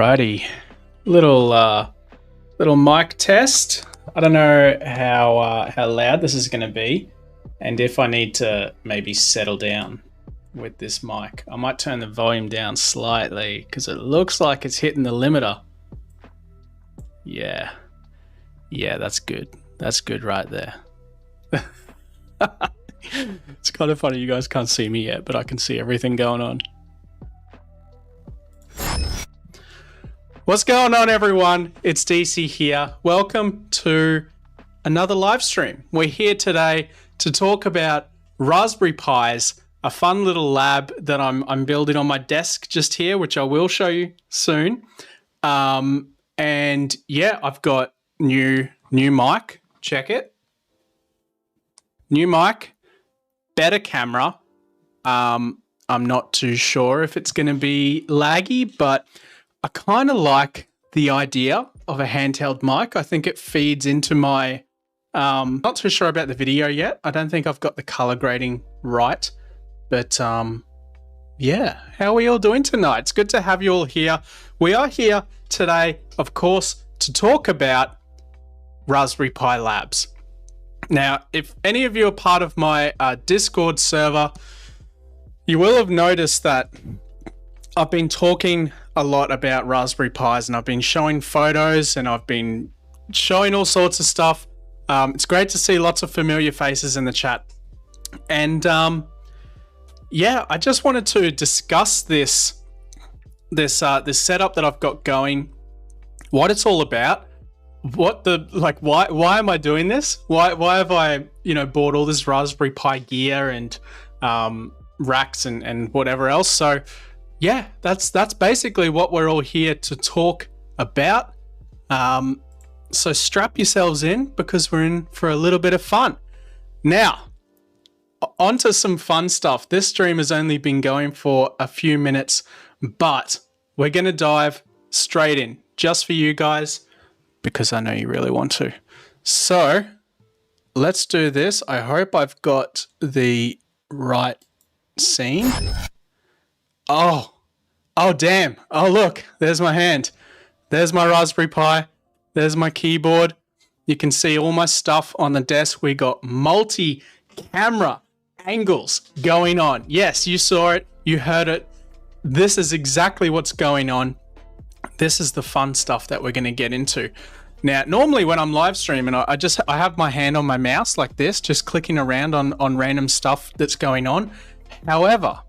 Alrighty, little mic test. I don't know how loud this is going to be, and if I need to maybe settle down with this mic. I might turn the volume down slightly because it looks like it's hitting the limiter. Yeah, that's good. That's good right there. It's kind of funny you guys can't see me yet, but I can see everything going on. What's going on, everyone? It's DC here. Welcome to another live stream. We're here today to talk about Raspberry Pis, a fun little lab that I'm building on my desk just here, which I will show you soon. And yeah, I've got new mic. Check it. New mic, better camera. I'm not too sure if it's going to be laggy, but I kind of like the idea of a handheld mic. I think it feeds into my, not too sure about the video yet. I don't think I've got the color grading right, but yeah, how are we all doing tonight? It's good to have you all here. We are here today, of course, to talk about Raspberry Pi Labs. Now, if any of you are part of my Discord server, you will have noticed that I've been talking a lot about Raspberry Pis, and I've been showing photos and I've been showing all sorts of stuff. It's great to see lots of familiar faces in the chat. And yeah, I just wanted to discuss this setup that I've got going, what it's all about, why am I doing this? Why have I, bought all this Raspberry Pi gear and racks and whatever else? So yeah, that's basically what we're all here to talk about. So strap yourselves in because we're in for a little bit of fun. Now, onto some fun stuff. This stream has only been going for a few minutes, but we're going to dive straight in just for you guys because I know you really want to. So let's do this. I hope I've got the right scene. Oh damn. Oh, look, there's my hand. There's my Raspberry Pi. There's my keyboard. You can see all my stuff on the desk. We got multi-camera angles going on. Yes, you saw it. You heard it. This is exactly what's going on. This is the fun stuff that we're going to get into. Now, normally when I'm live streaming, I have my hand on my mouse like this, just clicking around on random stuff that's going on. However,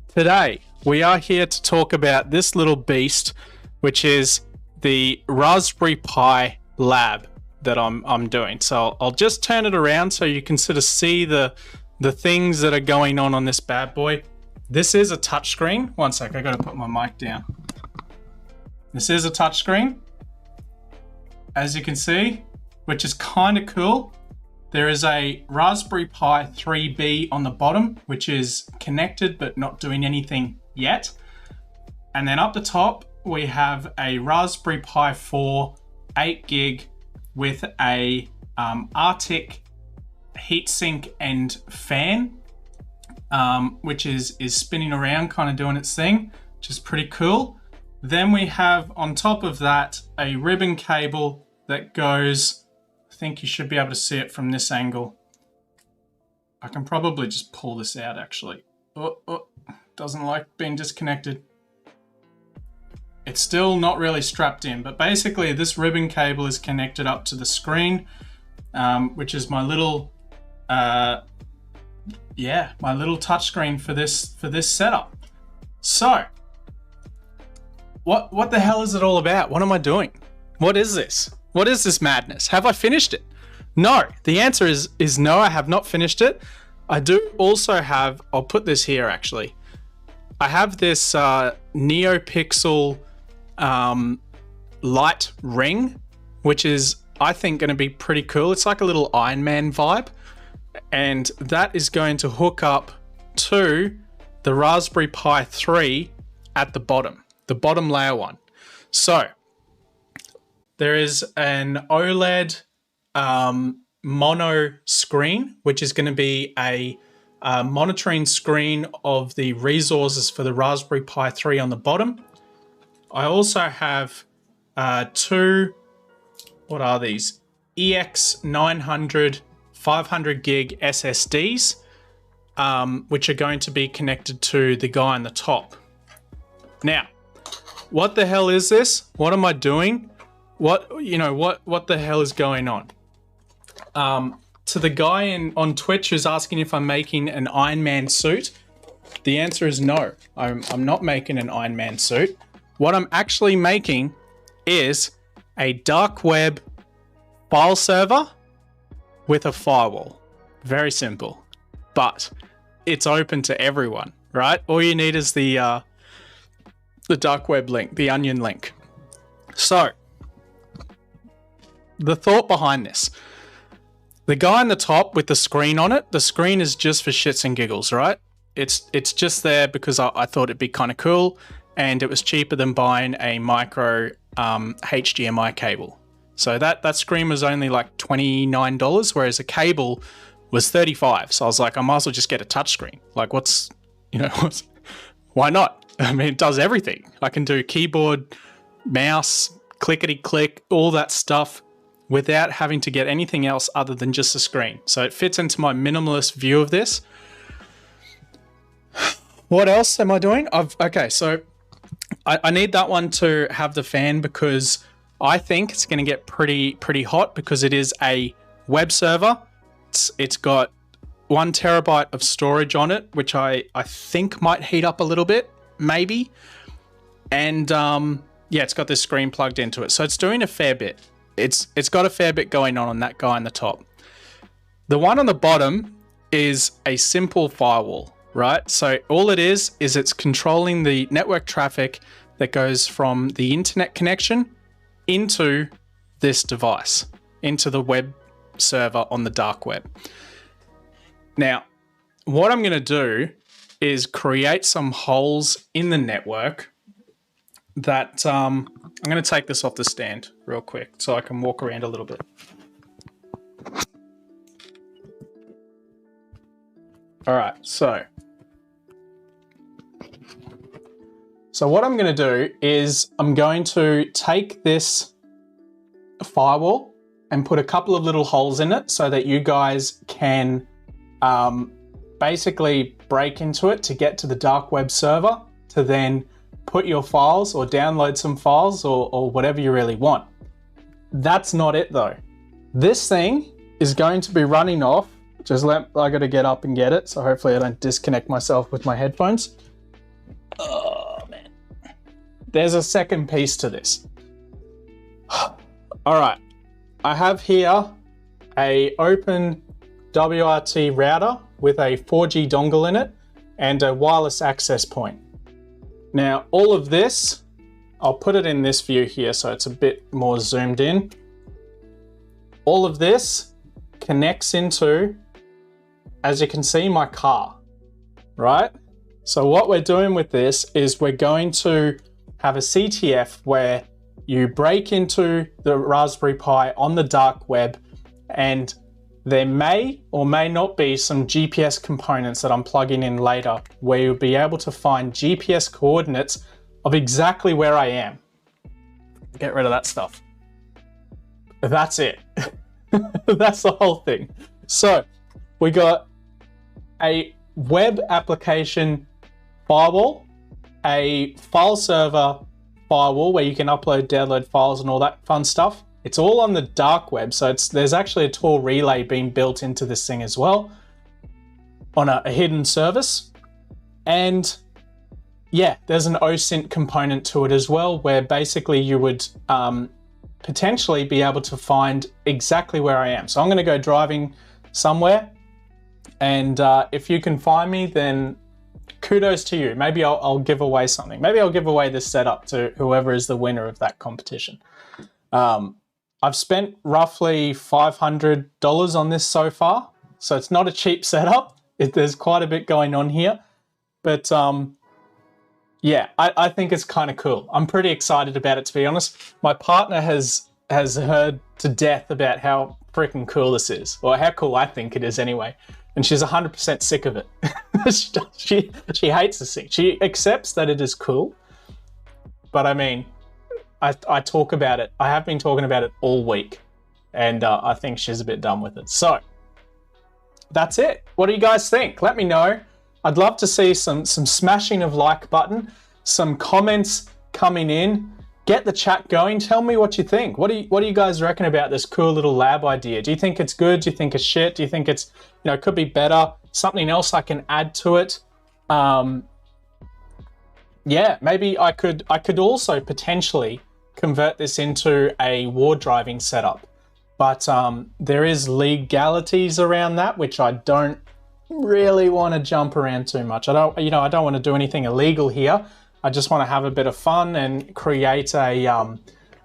today we are here to talk about this little beast, which is the Raspberry Pi lab that I'm doing. So I'll just turn it around so you can sort of see the things that are going on this bad boy. This is a touchscreen. One sec, I got to put my mic down. This is a touchscreen, as you can see, which is kind of cool. There is a Raspberry Pi 3B on the bottom, which is connected but not doing anything yet. And then up the top, we have a Raspberry Pi 4 8 gig with a Arctic heatsink and fan, which is spinning around, kind of doing its thing, which is pretty cool. Then we have on top of that a ribbon cable that goes, I think you should be able to see it from this angle. I can probably just pull this out actually. Oh, doesn't like being disconnected. It's still not really strapped in, but basically this ribbon cable is connected up to the screen, which is my little, my little touchscreen for this setup. So, what the hell is it all about? What am I doing? What is this? What is this madness? Have I finished it? No. The answer is no, I have not finished it. I do also have, I'll put this here actually. I have this NeoPixel light ring, which is, I think, going to be pretty cool. It's like a little Iron Man vibe. And that is going to hook up to the Raspberry Pi 3 at the bottom layer one. So there is an OLED mono screen, which is going to be a monitoring screen of the resources for the Raspberry Pi 3 on the bottom. I also have two, what are these? EX900 500 gig SSDs, which are going to be connected to the guy on the top. Now, what the hell is this? What am I doing? What the hell is going on? To the guy on Twitch who's asking if I'm making an Iron Man suit, the answer is no. I'm not making an Iron Man suit. What I'm actually making is a dark web file server with a firewall. Very simple, but it's open to everyone, right? All you need is the dark web link, the onion link. So, the thought behind this. The guy on the top with the screen on it, the screen is just for shits and giggles, right? It's just there because I thought it'd be kind of cool, and it was cheaper than buying a micro HDMI cable. So that screen was only like $29, whereas a cable was $35. So I was like, I might as well just get a touchscreen. Like, why not? I mean, it does everything. I can do keyboard, mouse, clickety click, all that stuff without having to get anything else other than just a screen. So it fits into my minimalist view of this. What else am I doing? Okay, so I need that one to have the fan because I think it's going to get pretty hot because it is a web server. It's got 1 terabyte of storage on it, which I think might heat up a little bit, maybe. And yeah, it's got this screen plugged into it. So it's doing a fair bit. It's got a fair bit going on that guy on the top. The one on the bottom is a simple firewall, right? So all it is it's controlling the network traffic that goes from the internet connection into this device, into the web server on the dark web. Now, what I'm going to do is create some holes in the network that I'm going to take this off the stand real quick so I can walk around a little bit. All right, so what I'm going to do is I'm going to take this firewall and put a couple of little holes in it so that you guys can basically break into it to get to the dark web server to then put your files or download some files or whatever you really want. That's not it though. This thing is going to be running off. I got to get up and get it, so hopefully I don't disconnect myself with my headphones. Oh man. There's a second piece to this. All right. I have here a open WRT router with a 4G dongle in it and a wireless access point. Now, all of this, I'll put it in this view here so it's a bit more zoomed in. All of this connects into, as you can see, my car, right? So what we're doing with this is we're going to have a CTF where you break into the Raspberry Pi on the dark web, and there may or may not be some GPS components that I'm plugging in later where you'll be able to find GPS coordinates of exactly where I am. Get rid of that stuff. That's it. That's the whole thing. So we got a web application firewall, a file server firewall where you can upload, download files and all that fun stuff. It's all on the dark web, so there's actually a Tor relay being built into this thing as well on a hidden service. And yeah, there's an OSINT component to it as well, where basically you would potentially be able to find exactly where I am. So I'm going to go driving somewhere, and if you can find me, then kudos to you. Maybe I'll give away something. Maybe I'll give away this setup to whoever is the winner of that competition. I've spent roughly $500 on this so far, so it's not a cheap setup. There's quite a bit going on here, but yeah, I think it's kind of cool. I'm pretty excited about it, to be honest. My partner has heard to death about how freaking cool this is, or how cool I think it is anyway, and she's 100% sick of it. she hates this thing. She accepts that it is cool, but I mean, I talk about it. I have been talking about it all week, and I think she's a bit done with it. So that's it. What do you guys think? Let me know. I'd love to see some smashing of like button, some comments coming in. Get the chat going. Tell me what you think. What do you guys reckon about this cool little lab idea? Do you think it's good? Do you think it's shit? Do you think it's, it could be better? Something else I can add to it? Yeah, maybe I could also potentially convert this into a ward driving setup. But there is legalities around that, which I don't really want to jump around too much. I don't want to do anything illegal here. I just want to have a bit of fun and create a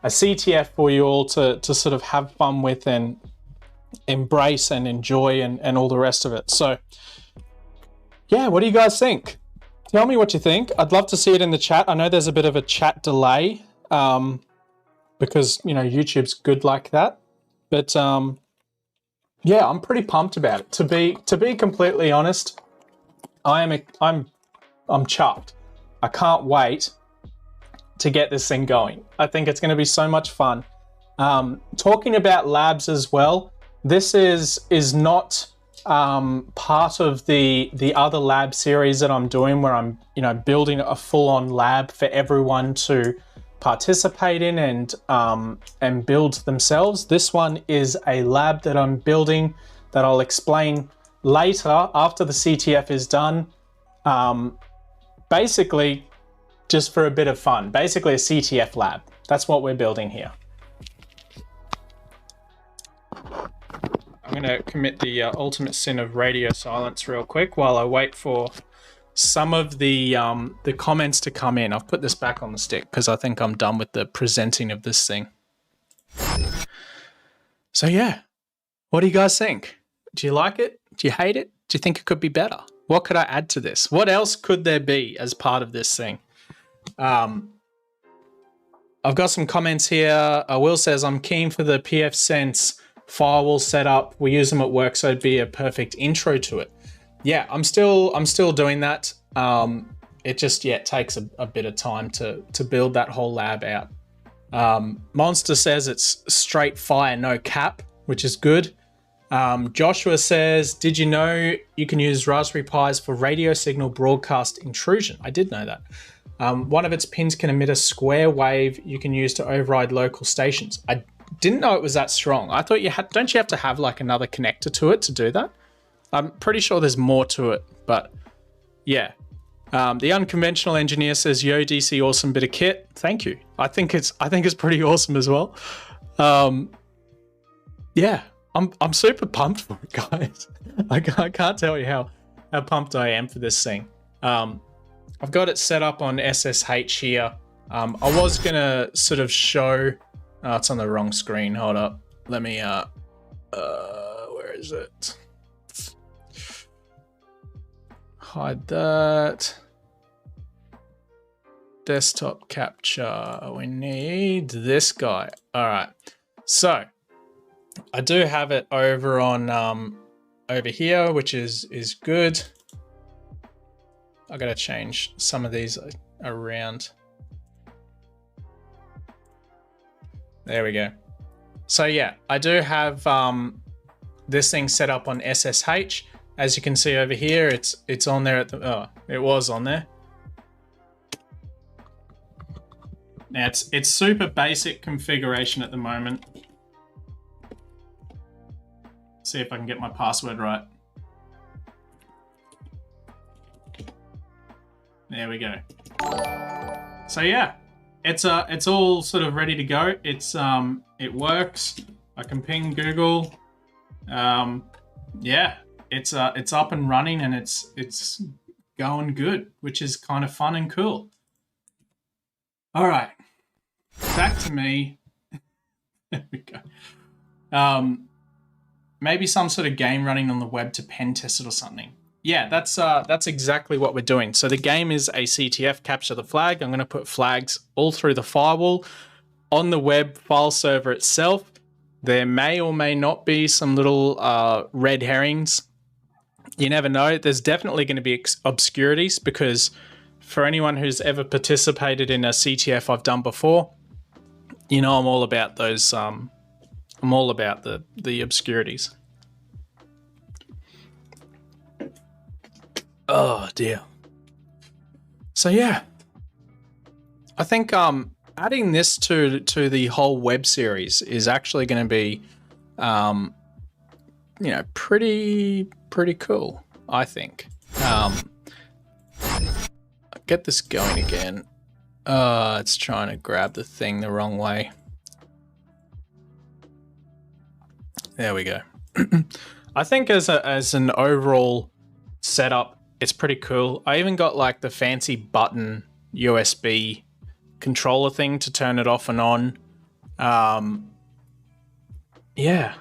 CTF for you all to sort of have fun with and embrace and enjoy and all the rest of it. So yeah, what do you guys think? Tell me what you think. I'd love to see it in the chat. I know there's a bit of a chat delay because, YouTube's good like that. But yeah, I'm pretty pumped about it. To be completely honest, I'm chuffed. I can't wait to get this thing going. I think it's going to be so much fun. Talking about labs as well, this is not part of the other lab series that I'm doing, where I'm building a full-on lab for everyone to participate in and build themselves. This one is a lab that I'm building that I'll explain later after the CTF is done. Basically, just for a bit of fun. Basically a CTF lab. That's what we're building here. I'm going to commit the ultimate sin of radio silence real quick while I wait for some of the comments to come in. I've put this back on the stick because I think I'm done with the presenting of this thing. So yeah, what do you guys think? Do you like it? Do you hate it? Do you think it could be better? What could I add to this? What else could there be as part of this thing? I've got some comments here. Will says, I'm keen for the PF Sense firewall setup. We use them at work, so it'd be a perfect intro to it. Yeah, I'm still doing that. It just takes a bit of time to build that whole lab out. Monster says it's straight fire, no cap, which is good. Joshua says, did you know you can use Raspberry Pis for radio signal broadcast intrusion? I did know that. One of its pins can emit a square wave you can use to override local stations. I didn't know it was that strong. I thought don't you have to have like another connector to it to do that? I'm pretty sure there's more to it, but yeah. The unconventional engineer says, yo, DC, awesome bit of kit. Thank you. I think it's pretty awesome as well. Yeah. I'm super pumped for it, guys. I can't tell you how pumped I am for this thing. I've got it set up on SSH here. I was gonna sort of show. Oh, it's on the wrong screen. Hold up. Let me. Where is it? Hide that. Desktop capture. We need this guy. All right. So. I do have it over on over here, which is good. I gotta change some of these around. There we go. So yeah, I do have this thing set up on SSH. As you can see over here, it's on there at the it was on there. Now it's super basic configuration at the moment. See if I can get my password right. There we go. So yeah, it's all sort of ready to go. It works. I can ping Google. Yeah, it's up and running and it's going good, which is kind of fun and cool. All right, back to me. There we go. Maybe some sort of game running on the web to pen test it or something. Yeah, that's exactly what we're doing. So the game is a CTF, capture the flag. I'm going to put flags all through the firewall. On the web file server itself, there may or may not be some little red herrings. You never know. There's definitely going to be obscurities because for anyone who's ever participated in a CTF I've done before, you know I'm all about those. I'm all about the obscurities. Oh dear. So yeah, I think adding this to the whole web series is actually going to be, you know, pretty cool. I think. Get this going again. It's trying to grab the thing the wrong way. There we go. I think as an overall setup, it's pretty cool. I even got like the fancy button USB controller thing to turn it off and on. Yeah,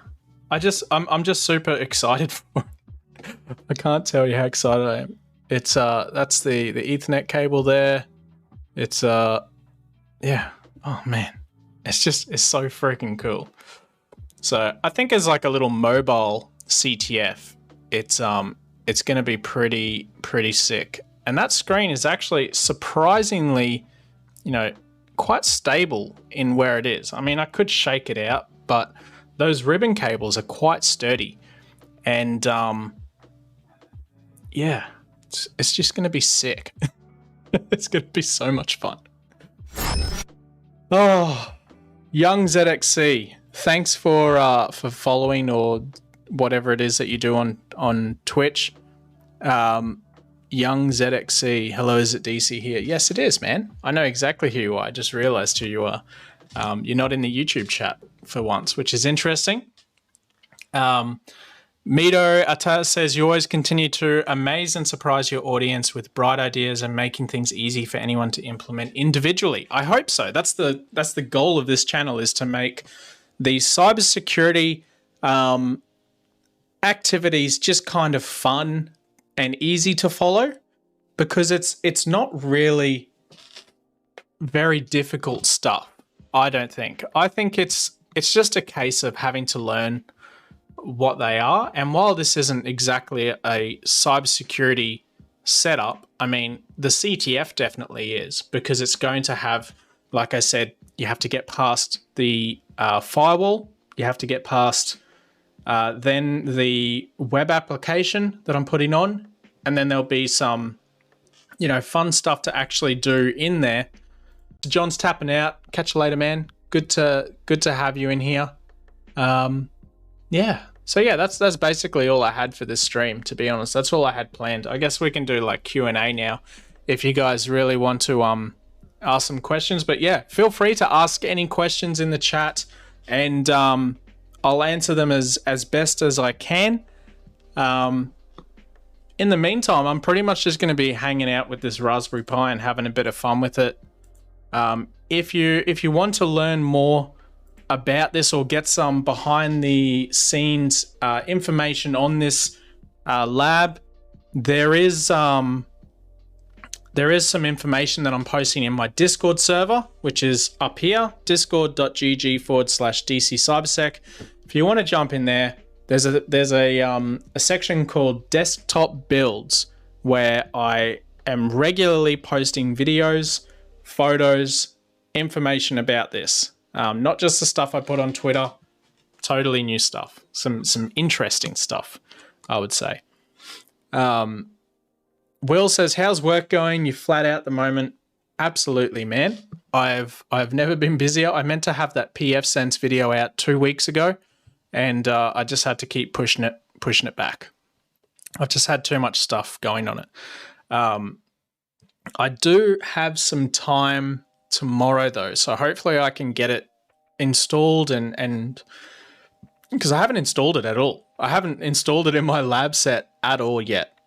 I'm just super excited for it. I can't tell you how excited I am. It's that's the Ethernet cable there. It's yeah. Oh man, it's so freaking cool. So I think as like a little mobile CTF, it's going to be pretty sick. And that screen is actually surprisingly, you know, quite stable in where it is. I mean, I could shake it out, but those ribbon cables are quite sturdy. And yeah, it's just going to be sick. It's going to be so much fun. Oh, young ZXC, thanks for following or whatever it is that you do on Twitch. Young ZXC, hello, is it DC here? Yes, it is, man. I know exactly who you are. I just realized who you are. You're not in the YouTube chat for once, which is interesting. Mito Atta says, you always continue to amaze and surprise your audience with bright ideas and making things easy for anyone to implement individually. I hope so. That's the goal of this channel, is to make these cybersecurity activities just kind of fun and easy to follow, because it's not really very difficult stuff, I don't think. I think it's just a case of having to learn what they are. And while this isn't exactly a cybersecurity setup, I mean, the CTF definitely is, because it's going to have, like I said, you have to get past the firewall, you have to get past then the web application that I'm putting on, and then there'll be some, you know, fun stuff to actually do in there. John's tapping out. Catch you later, man. Good to have you in here. Yeah. So yeah, that's basically all I had for this stream, to be honest. That's all I had planned. I guess we can do like Q&A now if you guys really want to ask some questions. But yeah, feel free to ask any questions in the chat, and I'll answer them as best as I can. In the meantime, I'm pretty much just going to be hanging out with this Raspberry Pi and having a bit of fun with it. If you want to learn more about this or get some behind the scenes information on this lab, there is some information that I'm posting in my Discord server, which is up here, discord.gg/DC CyberSec. If you want to jump in there, there's a section called Desktop Builds, where I am regularly posting videos, photos, information about this. Not just the stuff I put on Twitter, totally new stuff. Some interesting stuff, I would say. Will says, how's work going? You flat out at the moment. Absolutely, man. I've never been busier. I meant to have that PF Sense video out 2 weeks ago, and I just had to keep pushing it back. I've just had too much stuff going on it. I do have some time tomorrow though, so hopefully I can get it installed, and because I haven't installed it at all. I haven't installed it in my lab set at all yet.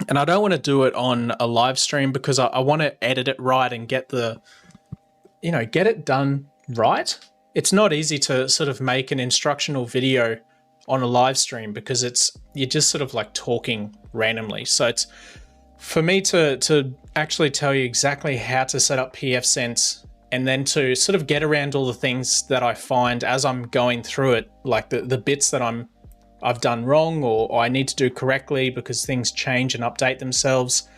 And I don't want to do it on a live stream, because I want to edit it right and get it done right. It's not easy to sort of make an instructional video on a live stream, because you're just sort of like talking randomly. So it's for me to actually tell you exactly how to set up PF Sense, and then to sort of get around all the things that I find as I'm going through it, like the bits that I've done wrong or I need to do correctly because things change and update themselves.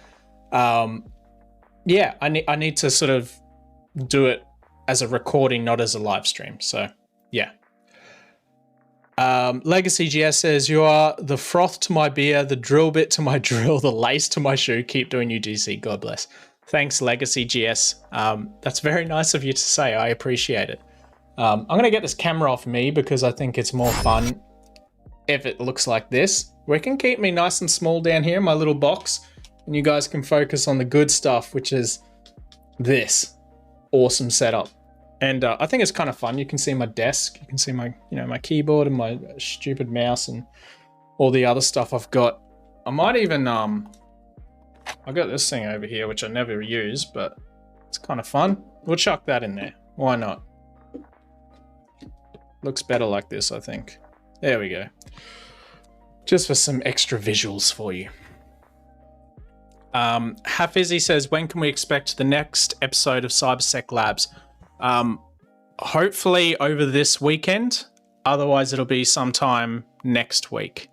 Yeah, I need to sort of do it as a recording, not as a live stream. So yeah. Legacy GS says, you are the froth to my beer, the drill bit to my drill, the lace to my shoe. Keep doing you, DC. God bless. Thanks, Legacy GS. That's very nice of you to say. I appreciate it. I'm going to get this camera off me because I think it's more fun if it looks like this. We can keep me nice and small down here in my little box, and you guys can focus on the good stuff, which is this awesome setup. And I think it's kind of fun. You can see my desk, you can see my, my keyboard and my stupid mouse and all the other stuff I've got. I might even, I've got this thing over here, which I never use, but it's kind of fun. We'll chuck that in there. Why not? Looks better like this, I think. There we go. Just for some extra visuals for you. Hafizzy says, when can we expect the next episode of CyberSec Labs? Hopefully over this weekend. Otherwise, it'll be sometime next week.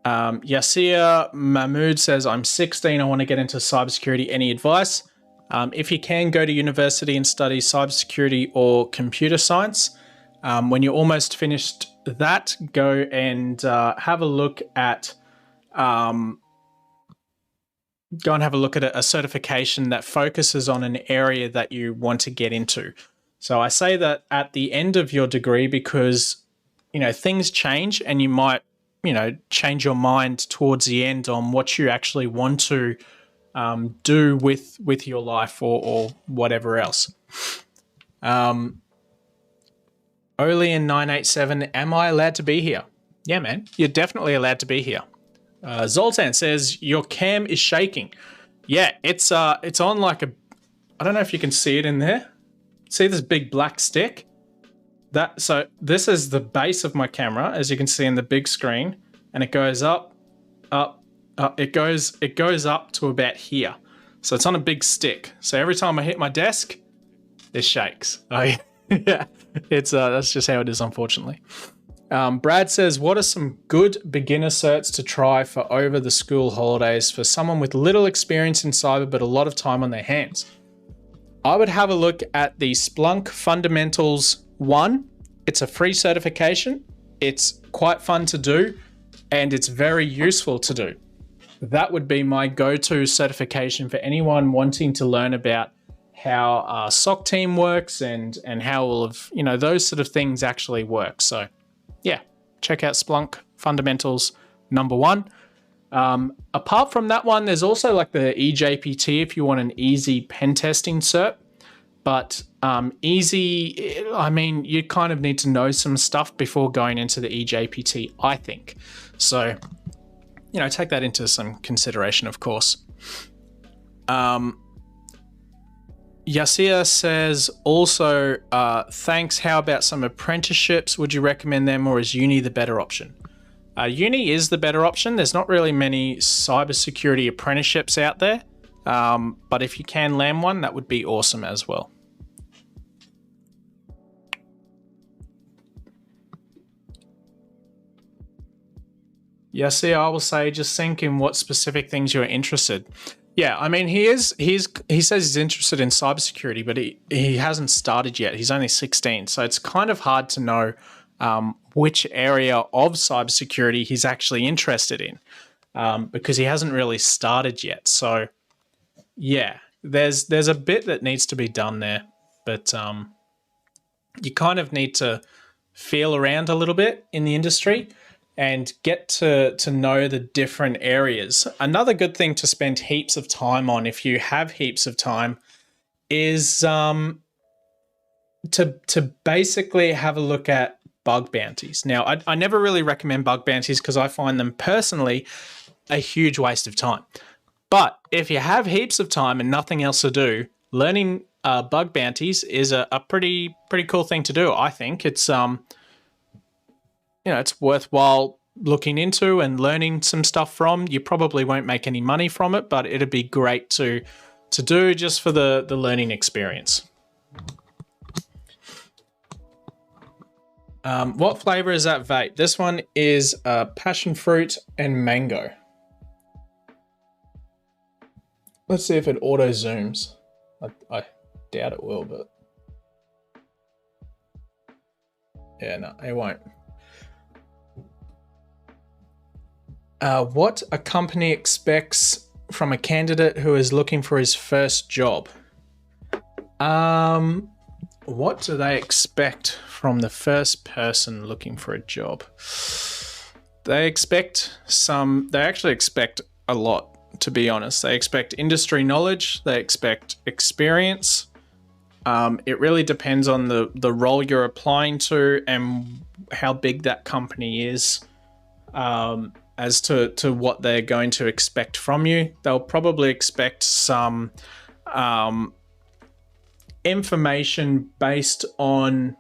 Yasir Mahmood says, I'm 16. I want to get into cybersecurity. Any advice? If you can, go to university and study cybersecurity or computer science. When you're almost finished that, go and have a look at a certification that focuses on an area that you want to get into. So I say that at the end of your degree because, things change and you might, change your mind towards the end on what you actually want to do with your life or whatever else. Olean987, am I allowed to be here? Yeah, man, you're definitely allowed to be here. Zoltan says, your cam is shaking. Yeah, it's on like I don't know if you can see it in there. See this big black stick? So this is the base of my camera, as you can see in the big screen, and it goes up, up, up. It goes up to about here. So it's on a big stick. So every time I hit my desk, it shakes. Yeah, that's just how it is, unfortunately. Brad says, what are some good beginner certs to try for over the school holidays for someone with little experience in cyber but a lot of time on their hands? I would have a look at the Splunk Fundamentals 1. It's a free certification. It's quite fun to do, and it's very useful to do. That would be my go-to certification for anyone wanting to learn about how SOC team works and how all of, those sort of things actually work. So yeah, check out Splunk Fundamentals number 1. Apart from that one, there's also like the EJPT if you want an easy pen testing cert. But easy, I mean, you kind of need to know some stuff before going into the EJPT, I think. So, take that into some consideration, of course. Yasir says also, thanks, how about some apprenticeships? Would you recommend them, or is uni the better option? Uni is the better option. There's not really many cybersecurity apprenticeships out there, but if you can land one, that would be awesome as well. Yasir, I will say, just think in what specific things you're interested. Yeah, I mean, he says he's interested in cybersecurity, but he hasn't started yet. He's only 16, so it's kind of hard to know which area of cybersecurity he's actually interested in because he hasn't really started yet. So yeah, there's a bit that needs to be done there, but you kind of need to feel around a little bit in the industry and get to know the different areas. Another good thing to spend heaps of time on, if you have heaps of time, is to basically have a look at bug bounties. Now, I never really recommend bug bounties because I find them personally a huge waste of time. But if you have heaps of time and nothing else to do, learning bug bounties is a pretty cool thing to do. I think it's it's worthwhile looking into and learning some stuff from. You probably won't make any money from it, but it'd be great to do just for the learning experience. What flavor is that vape? This one is passion fruit and mango. Let's see if it auto zooms. I doubt it will, but yeah, no, it won't. What a company expects from a candidate who is looking for his first job. What do they expect from the first person looking for a job? They actually expect a lot, to be honest. They expect industry knowledge, they expect experience. It really depends on the role you're applying to and how big that company is, as to what they're going to expect from you. They'll probably expect some information based on,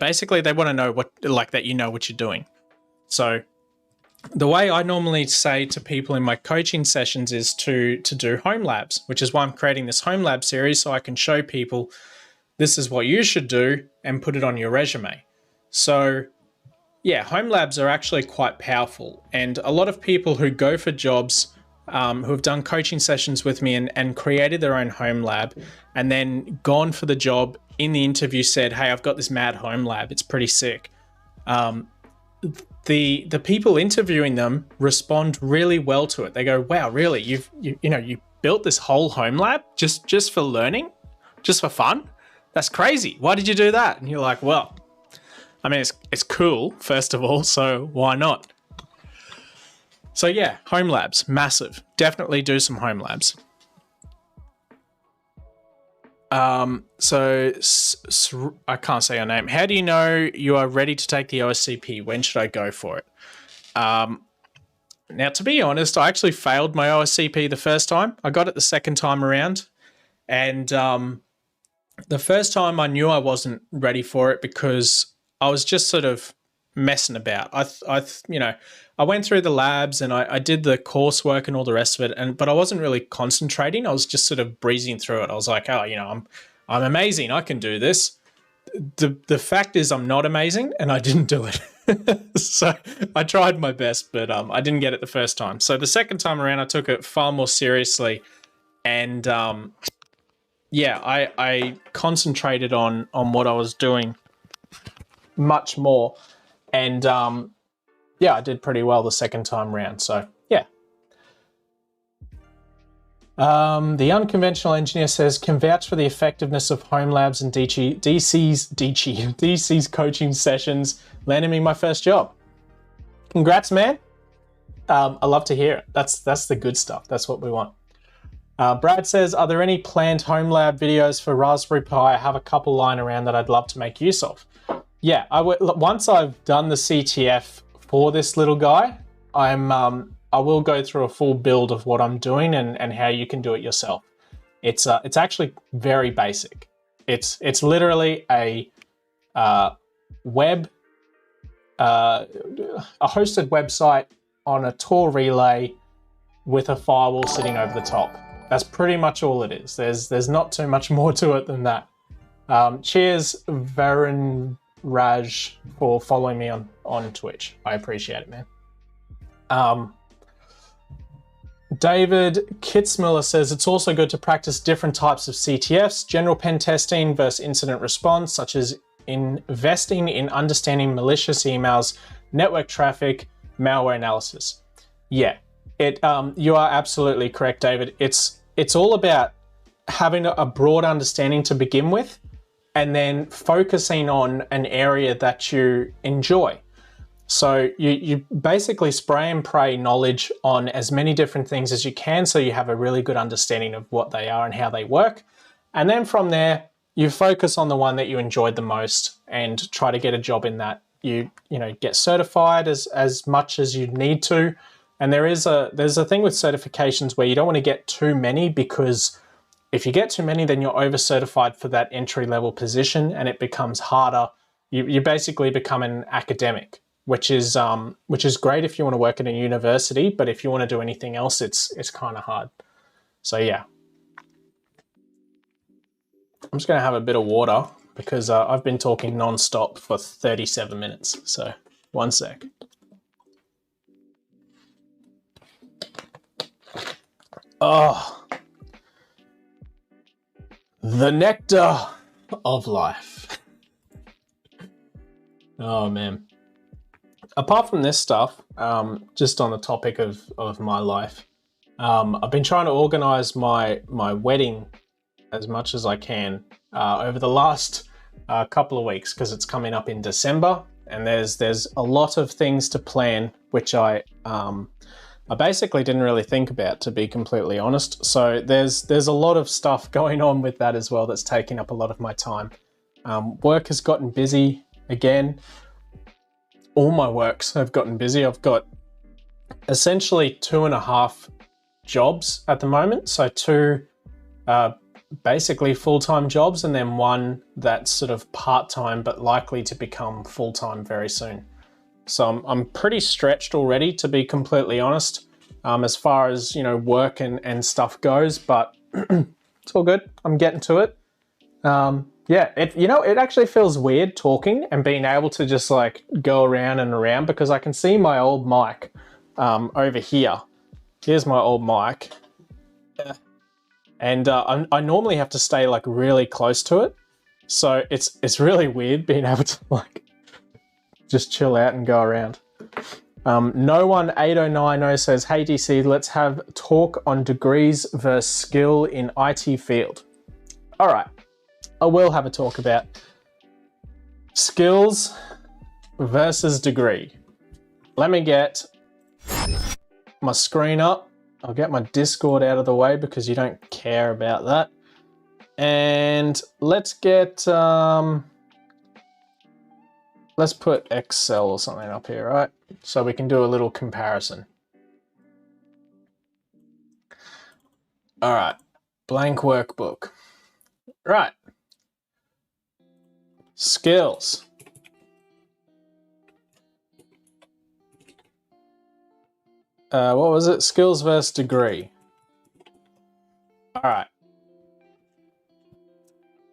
basically they want to know that you know what you're doing. So the way I normally say to people in my coaching sessions is to do home labs, which is why I'm creating this home lab series, so I can show people this is what you should do and put it on your resume. So yeah, home labs are actually quite powerful. And a lot of people who go for jobs, who have done coaching sessions with me and created their own home lab and then gone for the job, in the interview said, hey, I've got this mad home lab, it's pretty sick. The people interviewing them respond really well to it. They go, wow, really? You built this whole home lab just for learning? Just for fun? That's crazy. Why did you do that? And you're like, well, I mean, it's cool, first of all, so why not? So yeah, home labs, massive. Definitely do some home labs. So I can't say your name. How do you know you are ready to take the OSCP? When should I go for it? Now, to be honest, I actually failed my OSCP the first time. I got it the second time around. And the first time I knew I wasn't ready for it because I was just sort of messing about. I went through the labs and I did the coursework and all the rest of it, but I wasn't really concentrating. I was just sort of breezing through it. I was like, oh, I'm amazing. I can do this. The fact is I'm not amazing and I didn't do it. So I tried my best, but I didn't get it the first time. So the second time around, I took it far more seriously. And I concentrated on what I was doing much more. And I did pretty well the second time round. So yeah. The unconventional engineer says, can vouch for the effectiveness of home labs and DC's coaching sessions, landing me my first job. Congrats, man. I love to hear it. That's the good stuff. That's what we want. Brad says, are there any planned home lab videos for Raspberry Pi? I have a couple lying around that I'd love to make use of. Yeah, once I've done the CTF for this little guy, I will go through a full build of what I'm doing and how you can do it yourself. It's actually very basic. It's literally a hosted website on a Tor relay with a firewall sitting over the top. That's pretty much all it is. There's not too much more to it than that. Cheers, Varun Raj, for following me on Twitch. I appreciate it, man. David Kitzmiller says, it's also good to practice different types of CTFs, general pen testing versus incident response, such as investing in understanding malicious emails, network traffic, malware analysis. Yeah, you are absolutely correct, David. It's all about having a broad understanding to begin with, and then focusing on an area that you enjoy. So you basically spray and pray knowledge on as many different things as you can, so you have a really good understanding of what they are and how they work. And then from there, you focus on the one that you enjoyed the most and try to get a job in that. You get certified as much as you need to. And there's a thing with certifications where you don't want to get too many, because if you get too many, then you're over-certified for that entry-level position and it becomes harder. You basically become an academic, which is great if you want to work at a university, but if you want to do anything else, it's kind of hard. So yeah. I'm just going to have a bit of water because I've been talking non-stop for 37 minutes. So one sec. Oh, the nectar of life. Oh man. Apart from this stuff, just on the topic of my life, I've been trying to organize my wedding as much as I can over the last couple of weeks, because it's coming up in December, and there's a lot of things to plan, which I basically didn't really think about, to be completely honest. So there's a lot of stuff going on with that as well that's taking up a lot of my time. Work has gotten busy again. All my works have gotten busy. I've got essentially 2.5 jobs at the moment. So 2 basically full-time jobs, and then 1 that's sort of part-time but likely to become full-time very soon. So I'm pretty stretched already, to be completely honest, as far as, work and stuff goes, but it's all good. I'm getting to it. Yeah, it actually feels weird talking and being able to just like go around and around, because I can see my old mic over here. Here's my old mic. And I normally have to stay like really close to it. So it's really weird being able to like just chill out and go around. No one 8090 says, hey DC, let's have talk on degrees versus skill in IT field. All right. I will have a talk about skills versus degree. Let me get my screen up. I'll get my Discord out of the way because you don't care about that. And let's get, let's put Excel or something up here, right? So we can do a little comparison. All right, blank workbook. Right. Skills. What was it? Skills versus degree. All right.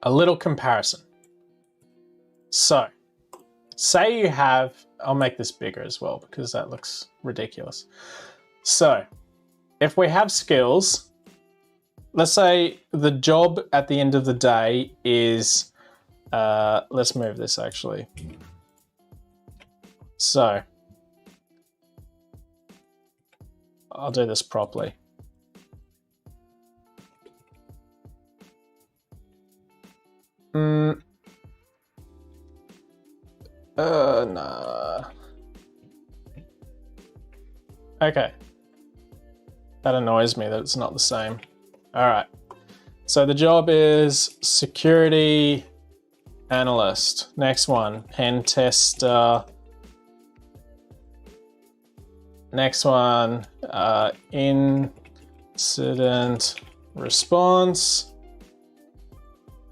A little comparison. So, say you have, I'll make this bigger as well because that looks ridiculous. So, if we have skills, let's say the job at the end of the day is, let's move this actually. So, I'll do this properly. Nah. Okay. That annoys me that it's not the same. All right. So the job is security analyst. Next one, pen tester. Next one, incident response.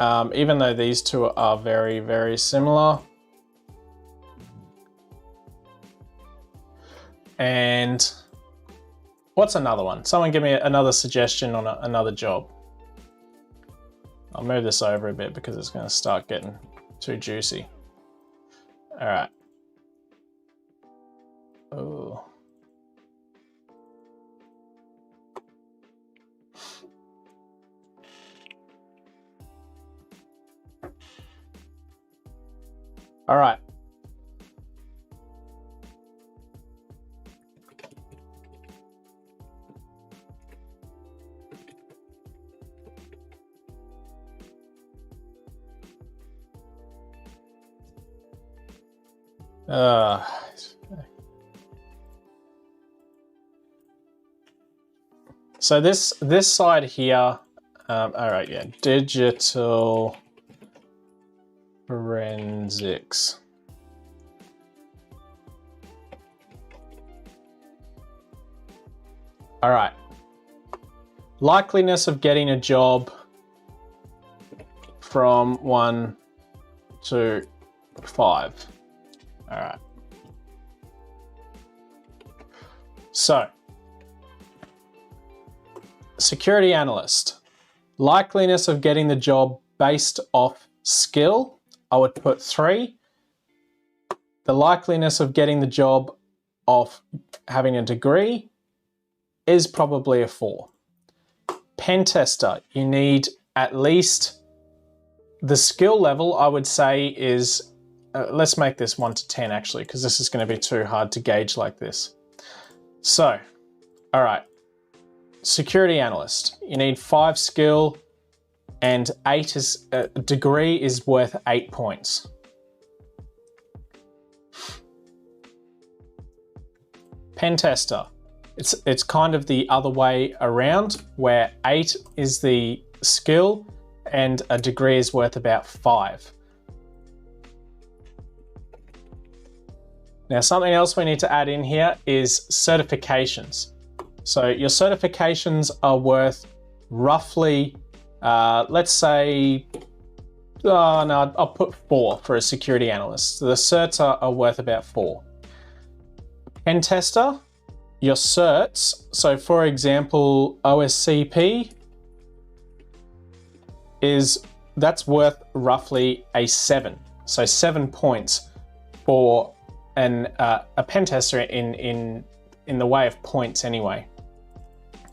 Even though these two are very, very similar. And what's another one? Someone give me another suggestion on another job. I'll move this over a bit because it's going to start getting too juicy. All right. Oh. All right. So this side here, all right, yeah, digital forensics. All right. Likeliness of getting a job from 1 to 5. All right. So, security analyst. Likeliness of getting the job based off skill, I would put 3. The likeliness of getting the job off having a degree is probably a 4. pen tester, you need at least the skill level, I would say, is, let's make this 1 to 10 actually, because this is going to be too hard to gauge like this. So, all right, security analyst, you need 5 skill and 8 is, a degree is worth 8 points. Pen tester, it's kind of the other way around, where 8 is the skill and a degree is worth about 5. Now, something else we need to add in here is certifications. So your certifications are worth roughly, let's say, oh no, I'll put 4 for a security analyst. So the certs are worth about 4. Pen tester, your certs, so for example, OSCP, that's worth roughly a 7. So 7 points for a pen tester in the way of points anyway.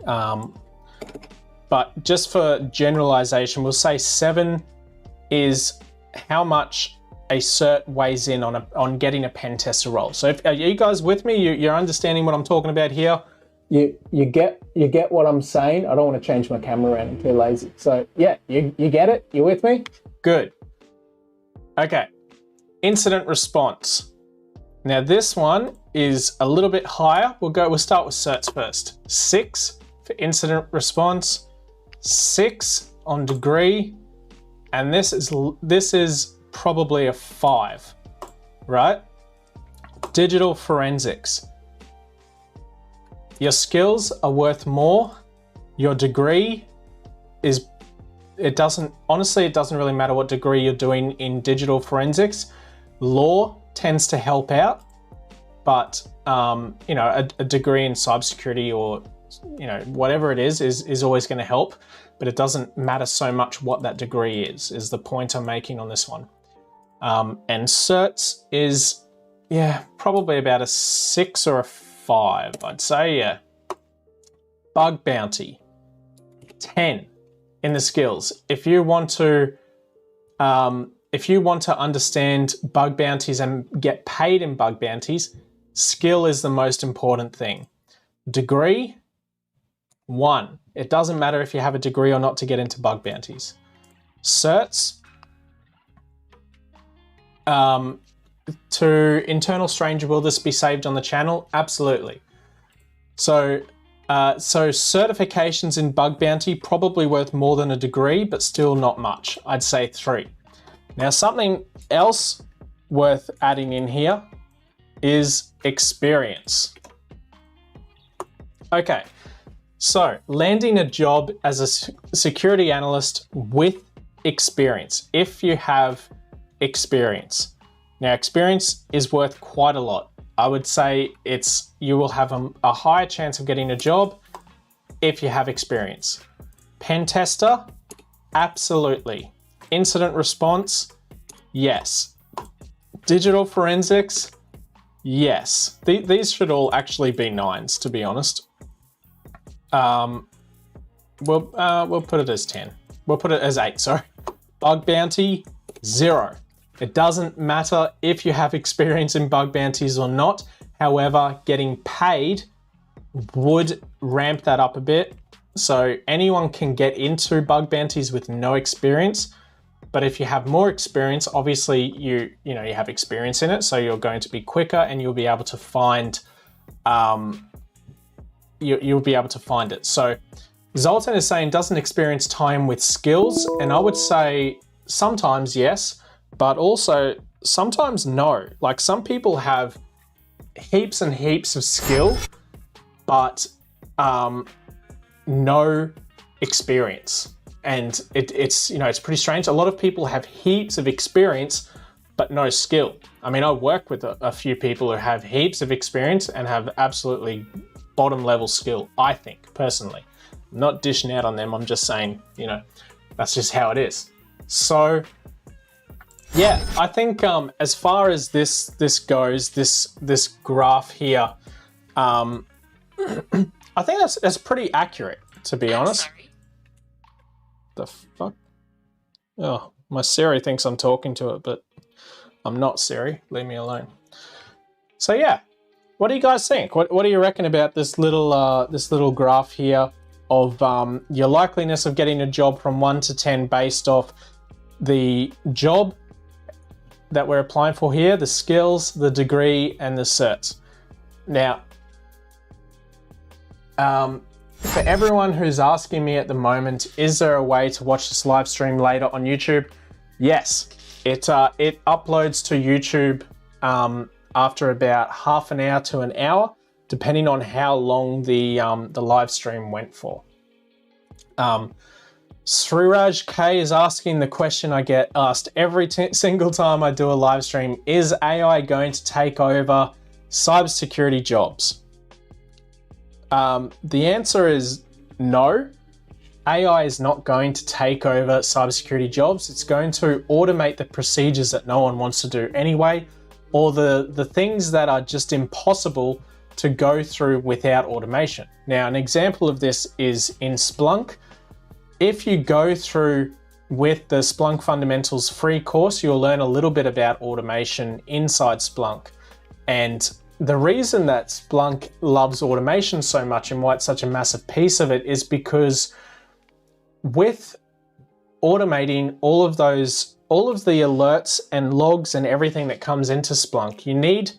But just for generalization, we'll say 7 is how much a cert weighs in on getting a pen tester role. So are you guys with me? You're understanding what I'm talking about here? You get what I'm saying? I don't want to change my camera around, I'm too lazy. So yeah, you get it? You with me? Good. Okay, incident response. Now this one is a little bit higher. We'll start with certs first. 6 for incident response, 6 on degree, and this is probably a 5, right? Digital forensics. Your skills are worth more. Your degree honestly, it doesn't really matter what degree you're doing in digital forensics. Law tends to help out, but you know, a degree in cybersecurity or, you know, whatever it is always going to help, but it doesn't matter so much what that degree is the point I'm making on this one. And certs is, yeah, probably about a 6 or a 5, I'd say, yeah. Bug bounty, 10 in the skills. If you want to understand bug bounties and get paid in bug bounties, skill is the most important thing. Degree, 1. It doesn't matter if you have a degree or not to get into bug bounties. Certs, to internal stranger, will this be saved on the channel? Absolutely. So certifications in bug bounty probably worth more than a degree, but still not much. I'd say 3. Now, something else worth adding in here is experience. Okay, so landing a job as a security analyst with experience, if you have experience. Now, experience is worth quite a lot. I would say you will have a higher chance of getting a job if you have experience. Pen tester, absolutely. Incident response, yes. Digital forensics, yes. These should all actually be 9s, to be honest. We'll put it as 10. We'll put it as 8, sorry. Bug bounty, 0. It doesn't matter if you have experience in bug bounties or not. However, getting paid would ramp that up a bit. So anyone can get into bug bounties with no experience. But if you have more experience, obviously you have experience in it, so you're going to be quicker and you'll be able to find you'll be able to find it. So Zoltan is saying, doesn't experience time with skills? And I would say sometimes yes, but also sometimes no. Like, some people have heaps and heaps of skill, but no experience. And it's pretty strange. A lot of people have heaps of experience, but no skill. I mean, I work with a few people who have heaps of experience and have absolutely bottom level skill, I think, personally. I'm not dishing out on them. I'm just saying, that's just how it is. So yeah, I think as far as this goes, this graph here, I think that's pretty accurate, to be honest. Sorry. The fuck? Oh, my Siri thinks I'm talking to it, but I'm not Siri. Leave me alone. So yeah, what do you guys think? What do you reckon about this little graph here of your likeliness of getting a job from 1 to 10 based off the job that we're applying for here, the skills, the degree, and the certs. Now, for everyone who's asking me at the moment, is there a way to watch this live stream later on YouTube? Yes, it uploads to YouTube after about half an hour to an hour, depending on how long the live stream went for. Sriraj K is asking the question I get asked every single time I do a live stream: is AI going to take over cybersecurity jobs? The answer is no. AI is not going to take over cybersecurity jobs. It's going to automate the procedures that no one wants to do anyway, or the things that are just impossible to go through without automation. Now, an example of this is in Splunk. If you go through with the Splunk Fundamentals free course, you'll learn a little bit about automation inside Splunk. And the reason that Splunk loves automation so much and why it's such a massive piece of it is because with automating all of the alerts and logs and everything that comes into Splunk, you need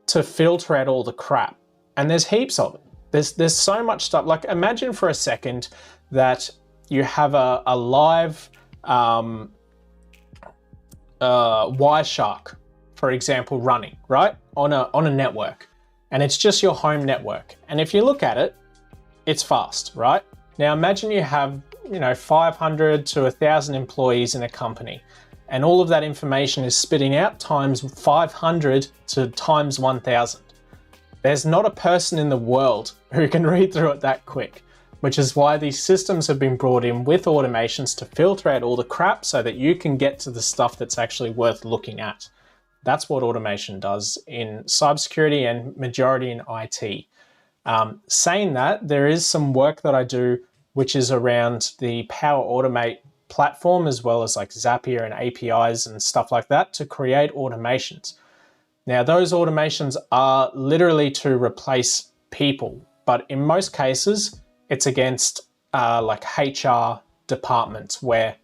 to filter out all the crap. And there's heaps of it. There's so much stuff. Like, imagine for a second that you have a live Wireshark, for example, running, right? On a network. And it's just your home network. And if you look at it, it's fast, right? Now imagine you have, 500 to 1,000 employees in a company, and all of that information is spitting out times 500 to times 1,000. There's not a person in the world who can read through it that quick, which is why these systems have been brought in with automations to filter out all the crap so that you can get to the stuff that's actually worth looking at. That's what automation does in cybersecurity and majority in IT. Saying that, there is some work that I do which is around the Power Automate platform, as well as like Zapier and APIs and stuff like that, to create automations. Now, those automations are literally to replace people, but in most cases, it's against like HR departments where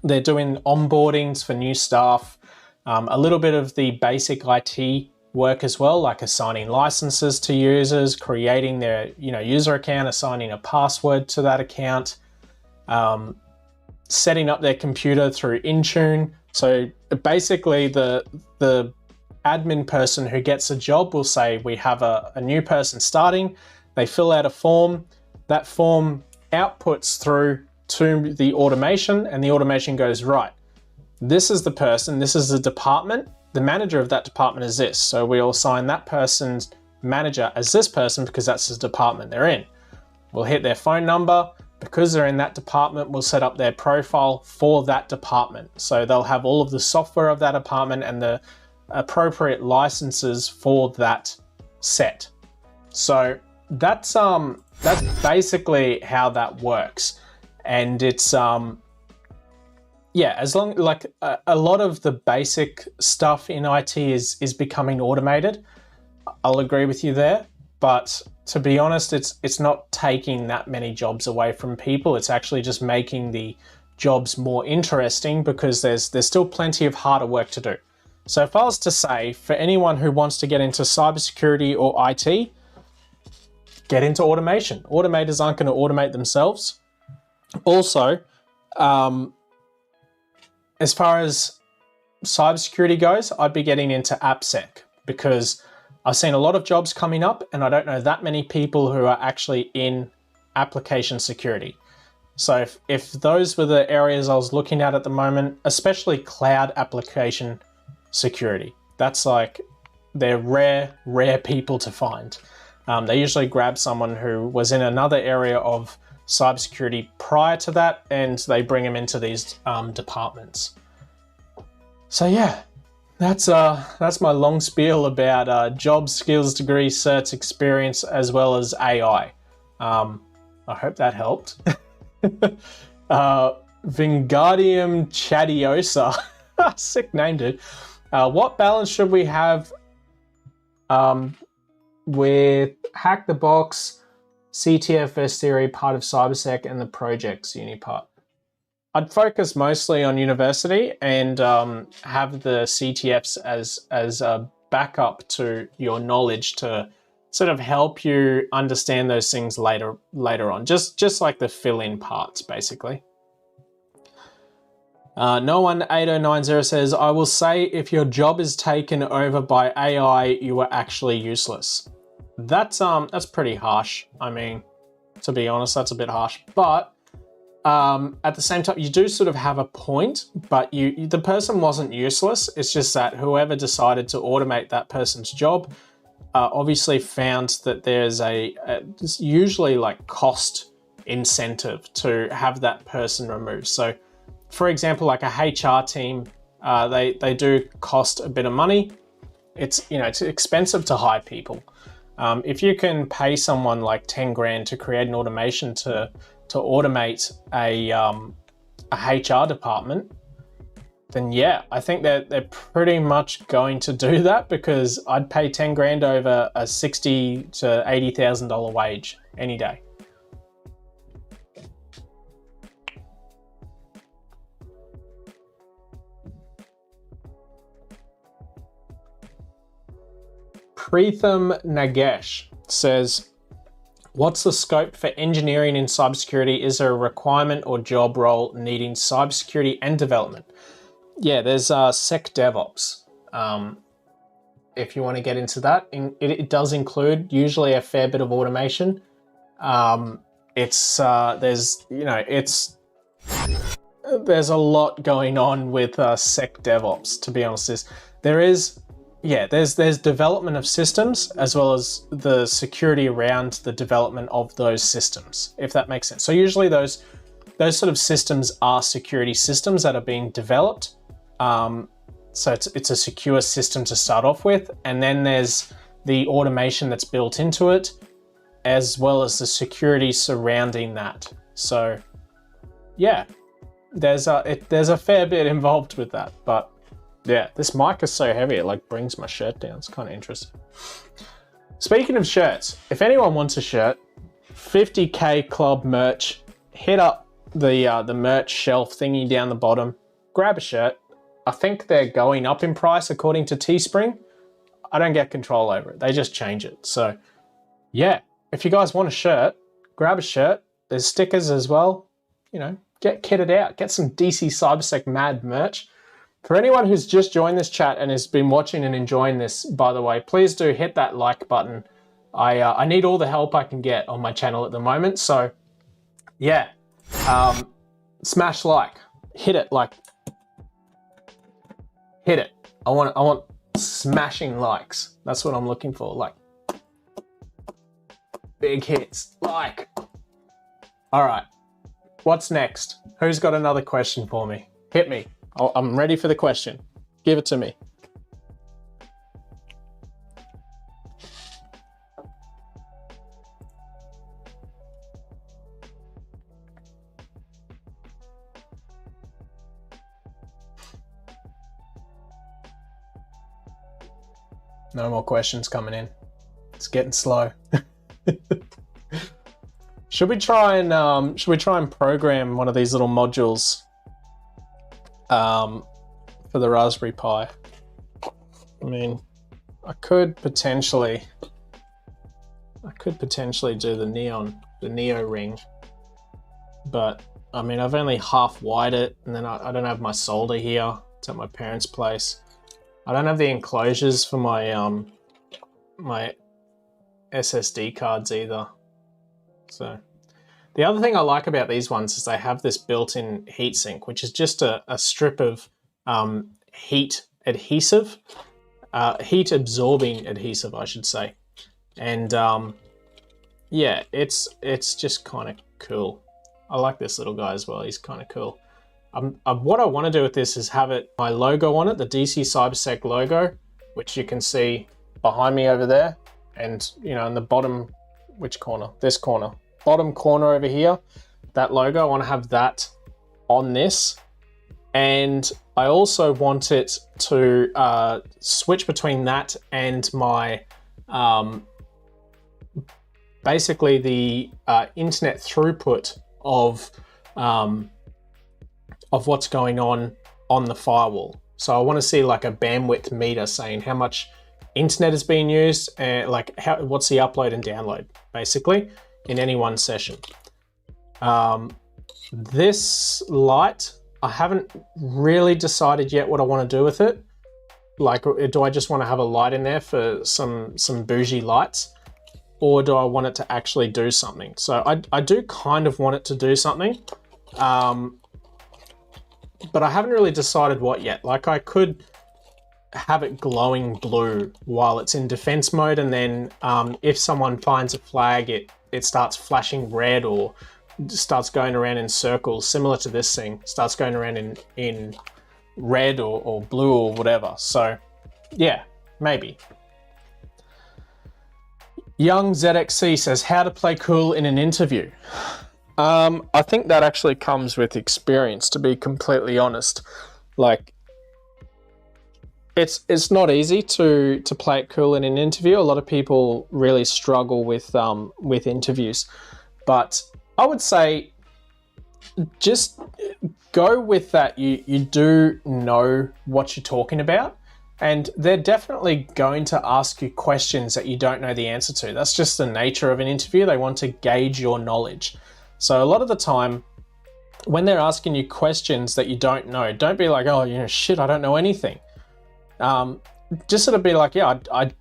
they're doing onboardings for new staff, a little bit of the basic IT work as well, like assigning licenses to users, creating their user account, assigning a password to that account, setting up their computer through Intune. So basically the admin person who gets a job will say, we have a new person starting, they fill out a form, that form outputs through to the automation, and the automation goes, right, this is the person, this is the department, the manager of that department is this. So we'll assign that person's manager as this person because that's the department they're in. We'll hit their phone number. Because they're in that department, we'll set up their profile for that department. So they'll have all of the software of that department and the appropriate licenses for that set. So that's basically how that works. And it's as long like a lot of the basic stuff in IT is becoming automated. I'll agree with you there, but to be honest, it's not taking that many jobs away from people. It's actually just making the jobs more interesting because there's still plenty of harder work to do. So if I was to say, for anyone who wants to get into cybersecurity or IT, get into automation. Automators aren't going to automate themselves. Also, as far as cybersecurity goes, I'd be getting into AppSec because I've seen a lot of jobs coming up and I don't know that many people who are actually in application security. So if those were the areas I was looking at the moment, especially cloud application security, that's like, they're rare people to find. They usually grab someone who was in another area of cybersecurity prior to that and they bring them into these departments. So yeah. That's my long spiel about jobs, skills, degrees, certs, experience, as well as AI. I hope that helped. Vingardium Chadiosa. Sick name, dude. What balance should we have with Hack the Box, CTFS theory, part of CyberSec, and the projects uni part? I'd focus mostly on university and have the CTFs as a backup to your knowledge to sort of help you understand those things later on. Just like the fill-in parts, basically. No one 8090 says, I will say if your job is taken over by AI, you are actually useless. That's pretty harsh. I mean, to be honest, that's a bit harsh. But at the same time, you do sort of have a point, but the person wasn't useless. It's just that whoever decided to automate that person's job obviously found that there's usually like cost incentive to have that person removed. So for example, like a HR team, they do cost a bit of money. It's expensive to hire people. If you can pay someone like 10 grand to create an automation to automate a HR department, then yeah, I think that they're pretty much going to do that, because I'd pay 10 grand over a $60,000 to $80,000 wage any day. Preetham Nagesh says, what's the scope for engineering in cybersecurity? Is there a requirement or job role needing cybersecurity and development? Yeah, there's Sec DevOps. If you want to get into that, it does include usually a fair bit of automation. There's a lot going on with Sec DevOps, to be honest. There's development of systems as well as the security around the development of those systems, if that makes sense. So usually those sort of systems are security systems that are being developed. So it's a secure system to start off with, and then there's the automation that's built into it, as well as the security surrounding that. So yeah, there's a fair bit involved with that, but yeah, this mic is so heavy, it like brings my shirt down. It's kind of interesting. Speaking of shirts, if anyone wants a shirt, 50K Club merch, hit up the merch shelf thingy down the bottom, grab a shirt. I think they're going up in price according to Teespring. I don't get control over it. They just change it. So yeah, if you guys want a shirt, grab a shirt. There's stickers as well. Get kitted out. Get some DC CyberSec Mad merch. For anyone who's just joined this chat and has been watching and enjoying this, by the way, please do hit that like button. I need all the help I can get on my channel at the moment. So yeah, smash like, hit it, hit it. I want smashing likes. That's what I'm looking for. Like big hits, like. All right, what's next? Who's got another question for me? Hit me. I'm ready for the question. Give it to me. No more questions coming in. It's getting slow. Should we try and program one of these little modules for the Raspberry Pi? I mean, I could potentially do the Neo ring, but I mean, I've only half wired it, and then I don't have my solder here. It's at my parents' place. I don't have the enclosures for my my SSD cards either. So the other thing I like about these ones is they have this built-in heatsink, which is just a strip of heat adhesive, heat absorbing adhesive, I should say. And yeah, it's just kind of cool. I like this little guy as well. He's kind of cool. What I want to do with this is have my logo on it, the DC CyberSec logo, which you can see behind me over there, and in the bottom, which corner? This corner. Bottom corner over here, that logo, I want to have that on this, and I also want it to switch between that and my basically the internet throughput of what's going on the firewall. So I want to see like a bandwidth meter saying how much internet is being used and like what's the upload and download basically in any one session. This light, I haven't really decided yet what I want to do with it. Like, do I just want to have a light in there for some bougie lights, or do I want it to actually do something? So I do kind of want it to do something, but I haven't really decided what yet. Like, I could have it glowing blue while it's in defense mode, and then if someone finds a flag, it starts flashing red or starts going around in circles, similar to this thing, starts going around in red or blue or whatever. So yeah, maybe. Young ZXC says, how to play cool in an interview. I think that actually comes with experience, to be completely honest. Like, it's not easy to play it cool in an interview. A lot of people really struggle with interviews, but I would say just go with that. You do know what you're talking about, and they're definitely going to ask you questions that you don't know the answer to. That's just the nature of an interview. They want to gauge your knowledge. So a lot of the time when they're asking you questions that you don't know, don't be like, oh, shit, I don't know anything. Just sort of be like, yeah, I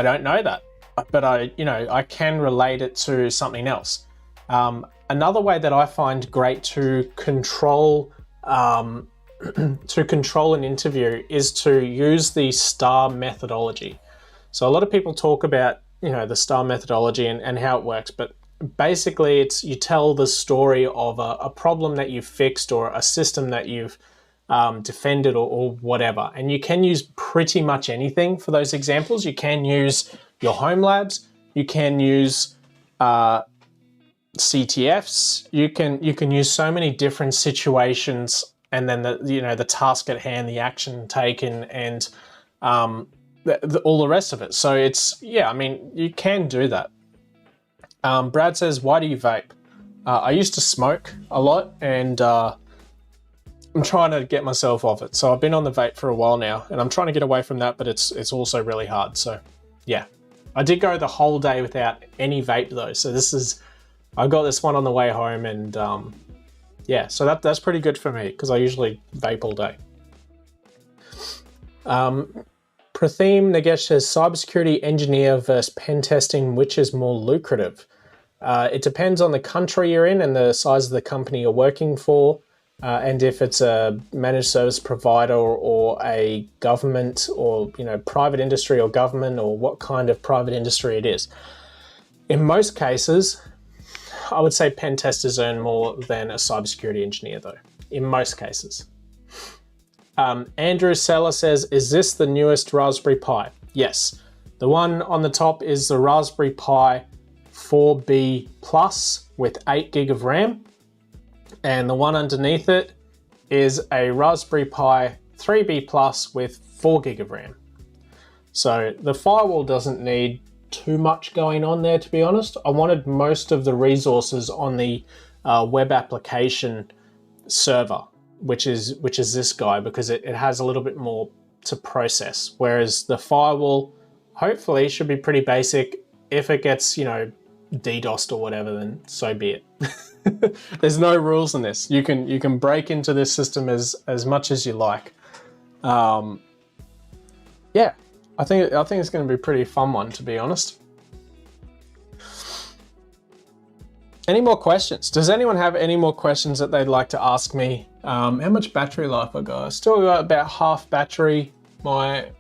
don't know that, but I can relate it to something else. Another way that I find great to control an interview is to use the STAR methodology. So a lot of people talk about the STAR methodology and how it works, but basically it's you tell the story of a problem that you've fixed or a system that you've defended or whatever, and you can use pretty much anything for those examples. You can use your home labs, you can use CTFs, you can use so many different situations, and then the task at hand, the action taken, and all the rest of it. So it's, yeah, I mean, you can do that. Brad says, why do you vape? I used to smoke a lot, and I'm trying to get myself off it. So I've been on the vape for a while now, and I'm trying to get away from that, but it's also really hard. So yeah, I did go the whole day without any vape though. So I got this one on the way home, and yeah, so that's pretty good for me because I usually vape all day. Prathim Nagesh says, cybersecurity engineer versus pen testing, which is more lucrative? It depends on the country you're in and the size of the company you're working for, and if it's a managed service provider or a government or private industry or government, or what kind of private industry it is. In most cases, I would say pen testers earn more than a cybersecurity engineer though, in most cases. Andrew Seller says, is this the newest Raspberry Pi? Yes. The one on the top is the Raspberry Pi 4B Plus with 8 gig of RAM. And the one underneath it is a Raspberry Pi 3B Plus with 4 gig of RAM. So the Firewall doesn't need too much going on there, to be honest. I wanted most of the resources on the web application server, which is this guy, because it has a little bit more to process. Whereas the Firewall, hopefully, should be pretty basic. If it gets, DDoSed or whatever, then so be it. There's no rules in this. You can break into this system as much as you like. Yeah, I think it's going to be a pretty fun one, to be honest. Any more questions? Does anyone have any more questions that they'd like to ask me? How much battery life I got? I still got about half battery. My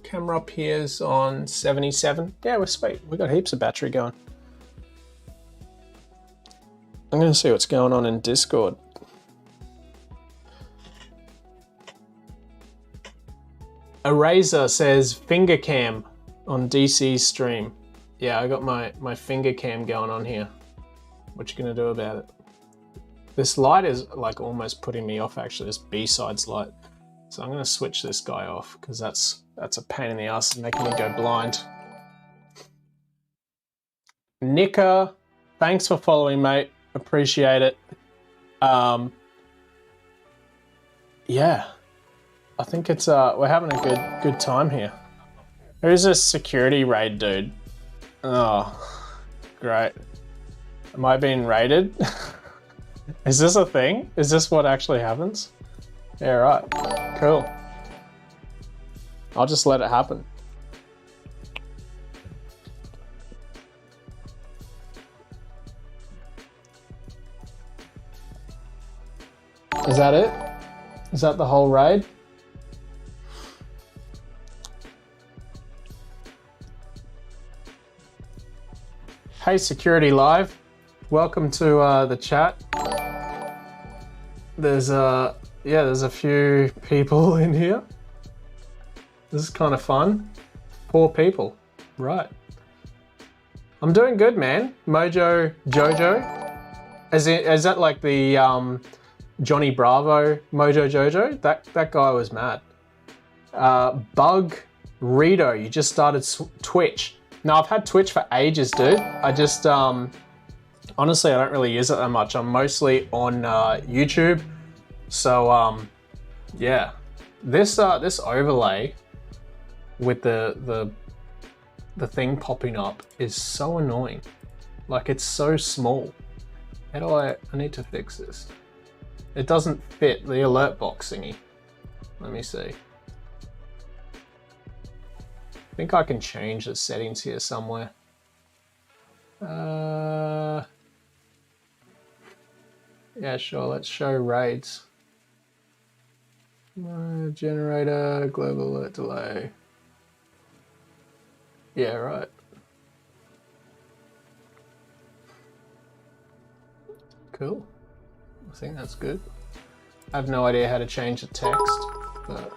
camera up here is on 77. Yeah, we're sweet. We got heaps of battery going. I'm going to see what's going on in Discord. Eraser says finger cam on DC's stream. Yeah, I got my finger cam going on here. What you going to do about it? This light is like almost putting me off, actually, this B-sides light. So I'm gonna switch this guy off because that's a pain in the ass and making me go blind. Nika, thanks for following, mate. Appreciate it. Yeah, I think it's we're having a good time here. Who's this security raid dude? Oh, great. Am I being raided? Is this a thing? Is this what actually happens? Yeah, right. Cool. I'll just let it happen. Is that it? Is that the whole raid? Hey, Security Live. Welcome to the chat. There's a few people in here. This is kind of fun. 4 people. Right. I'm doing good, man. Mojo Jojo. Is that like the Johnny Bravo Mojo Jojo? That guy was mad. Bug Rito, you just started Twitch. No, I've had Twitch for ages, dude. I just honestly, I don't really use it that much. I'm mostly on YouTube. So yeah, this overlay with the thing popping up is so annoying. Like, it's so small. How do I need to fix this? It doesn't fit the alert box thingy. Let me see. I think I can change the settings here somewhere. Yeah, sure, let's show raids. Generator, global alert delay. Yeah, right. Cool. I think that's good. I have no idea how to change the text, but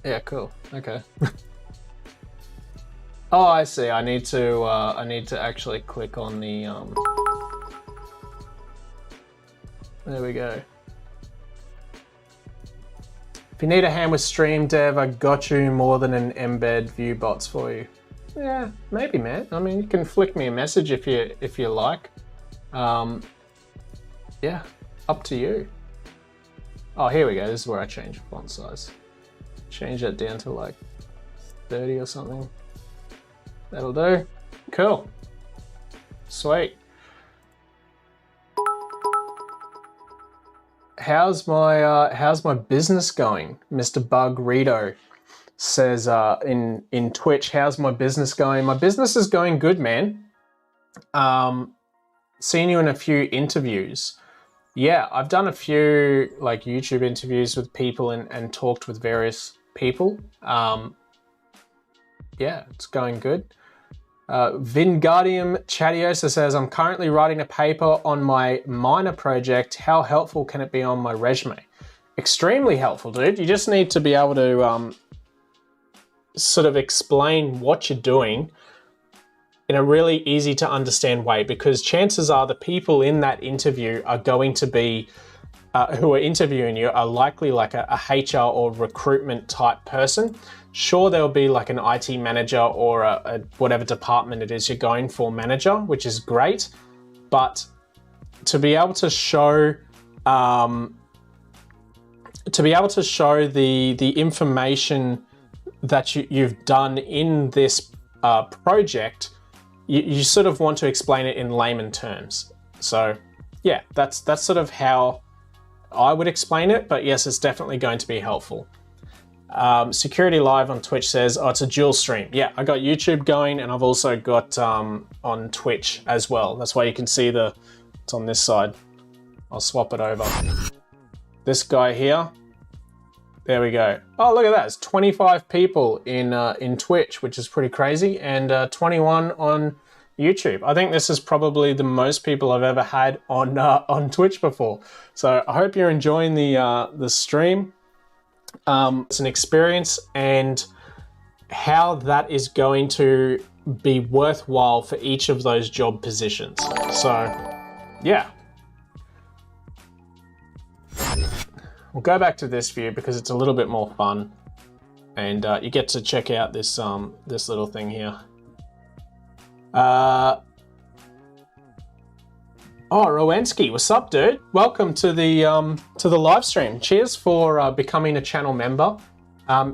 yeah, cool. Okay. Oh, I see. I need to actually click on the there we go. If you need a hand with stream dev, I got you more than an embed view bots for you. Yeah, maybe, man. I mean, you can flick me a message if you like. Yeah, up to you. Oh, here we go. This is where I change font size. Change that down to like 30 or something. That'll do. Cool. Sweet. How's my business going? Mr. Bug Rito says in Twitch, how's my business going? My business is going good, man. Seen you in a few interviews. Yeah, I've done a few like YouTube interviews with people and talked with various people. Yeah, it's going good. Vingardium Chatiosa says, I'm currently writing a paper on my minor project. How helpful can it be on my resume? Extremely helpful, dude. You just need to be able to sort of explain what you're doing in a really easy to understand way, because chances are the people in that interview are going to be, who are interviewing you are likely like a HR or recruitment type person. Sure, there'll be like an IT manager or a whatever department it is you're going for manager, which is great. But to be able to show, the information that you've done in this project, you sort of want to explain it in layman terms. So yeah, that's sort of how I would explain it, but yes, it's definitely going to be helpful. Security Live on Twitch says, oh, it's a dual stream. Yeah, I got YouTube going and I've also got on Twitch as well. That's why you can see it's on this side. I'll swap it over. This guy here. There we go. Oh, look at that. It's 25 people in Twitch, which is pretty crazy, and 21 on YouTube. I think this is probably the most people I've ever had on Twitch before. So I hope you're enjoying the stream. It's an experience, and how that is going to be worthwhile for each of those job positions. So yeah. We'll go back to this view because it's a little bit more fun, and you get to check out this this little thing here. Oh, Rowensky, what's up, dude? Welcome to the live stream. Cheers for becoming a channel member.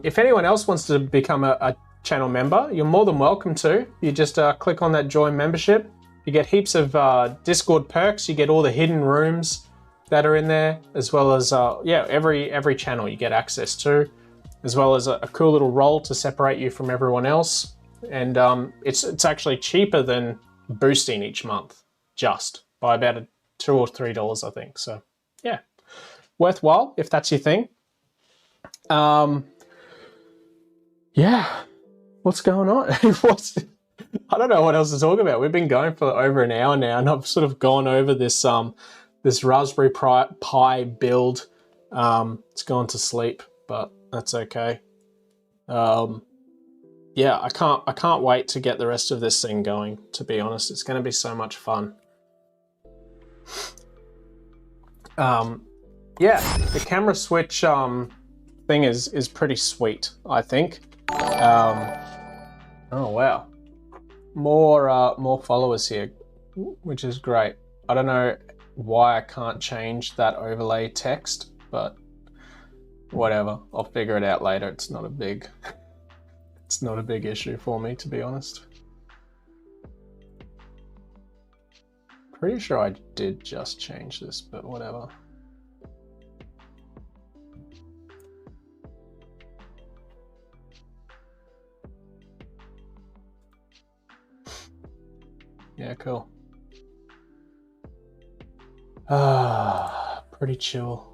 If anyone else wants to become a channel member, you're more than welcome to. You just click on that join membership. You get heaps of Discord perks. You get all the hidden rooms that are in there, as well as yeah, every channel you get access to, as well as a cool little role to separate you from everyone else. And it's actually cheaper than boosting each month, just by about $2 or $3, I think. So yeah, worthwhile if that's your thing. Yeah, what's going on? I don't know what else to talk about. We've been going for over an hour now, and I've sort of gone over this this Raspberry Pi build. It's gone to sleep, but that's okay. Yeah, I can't wait to get the rest of this thing going, to be honest. It's going to be so much fun. Yeah, the camera switch thing is pretty sweet, I think. Oh wow, more followers here, which is great. I don't know why I can't change that overlay text, but whatever. I'll figure it out later. It's not a big issue for me, to be honest. Pretty sure I did just change this, but whatever. Yeah, cool. Pretty chill.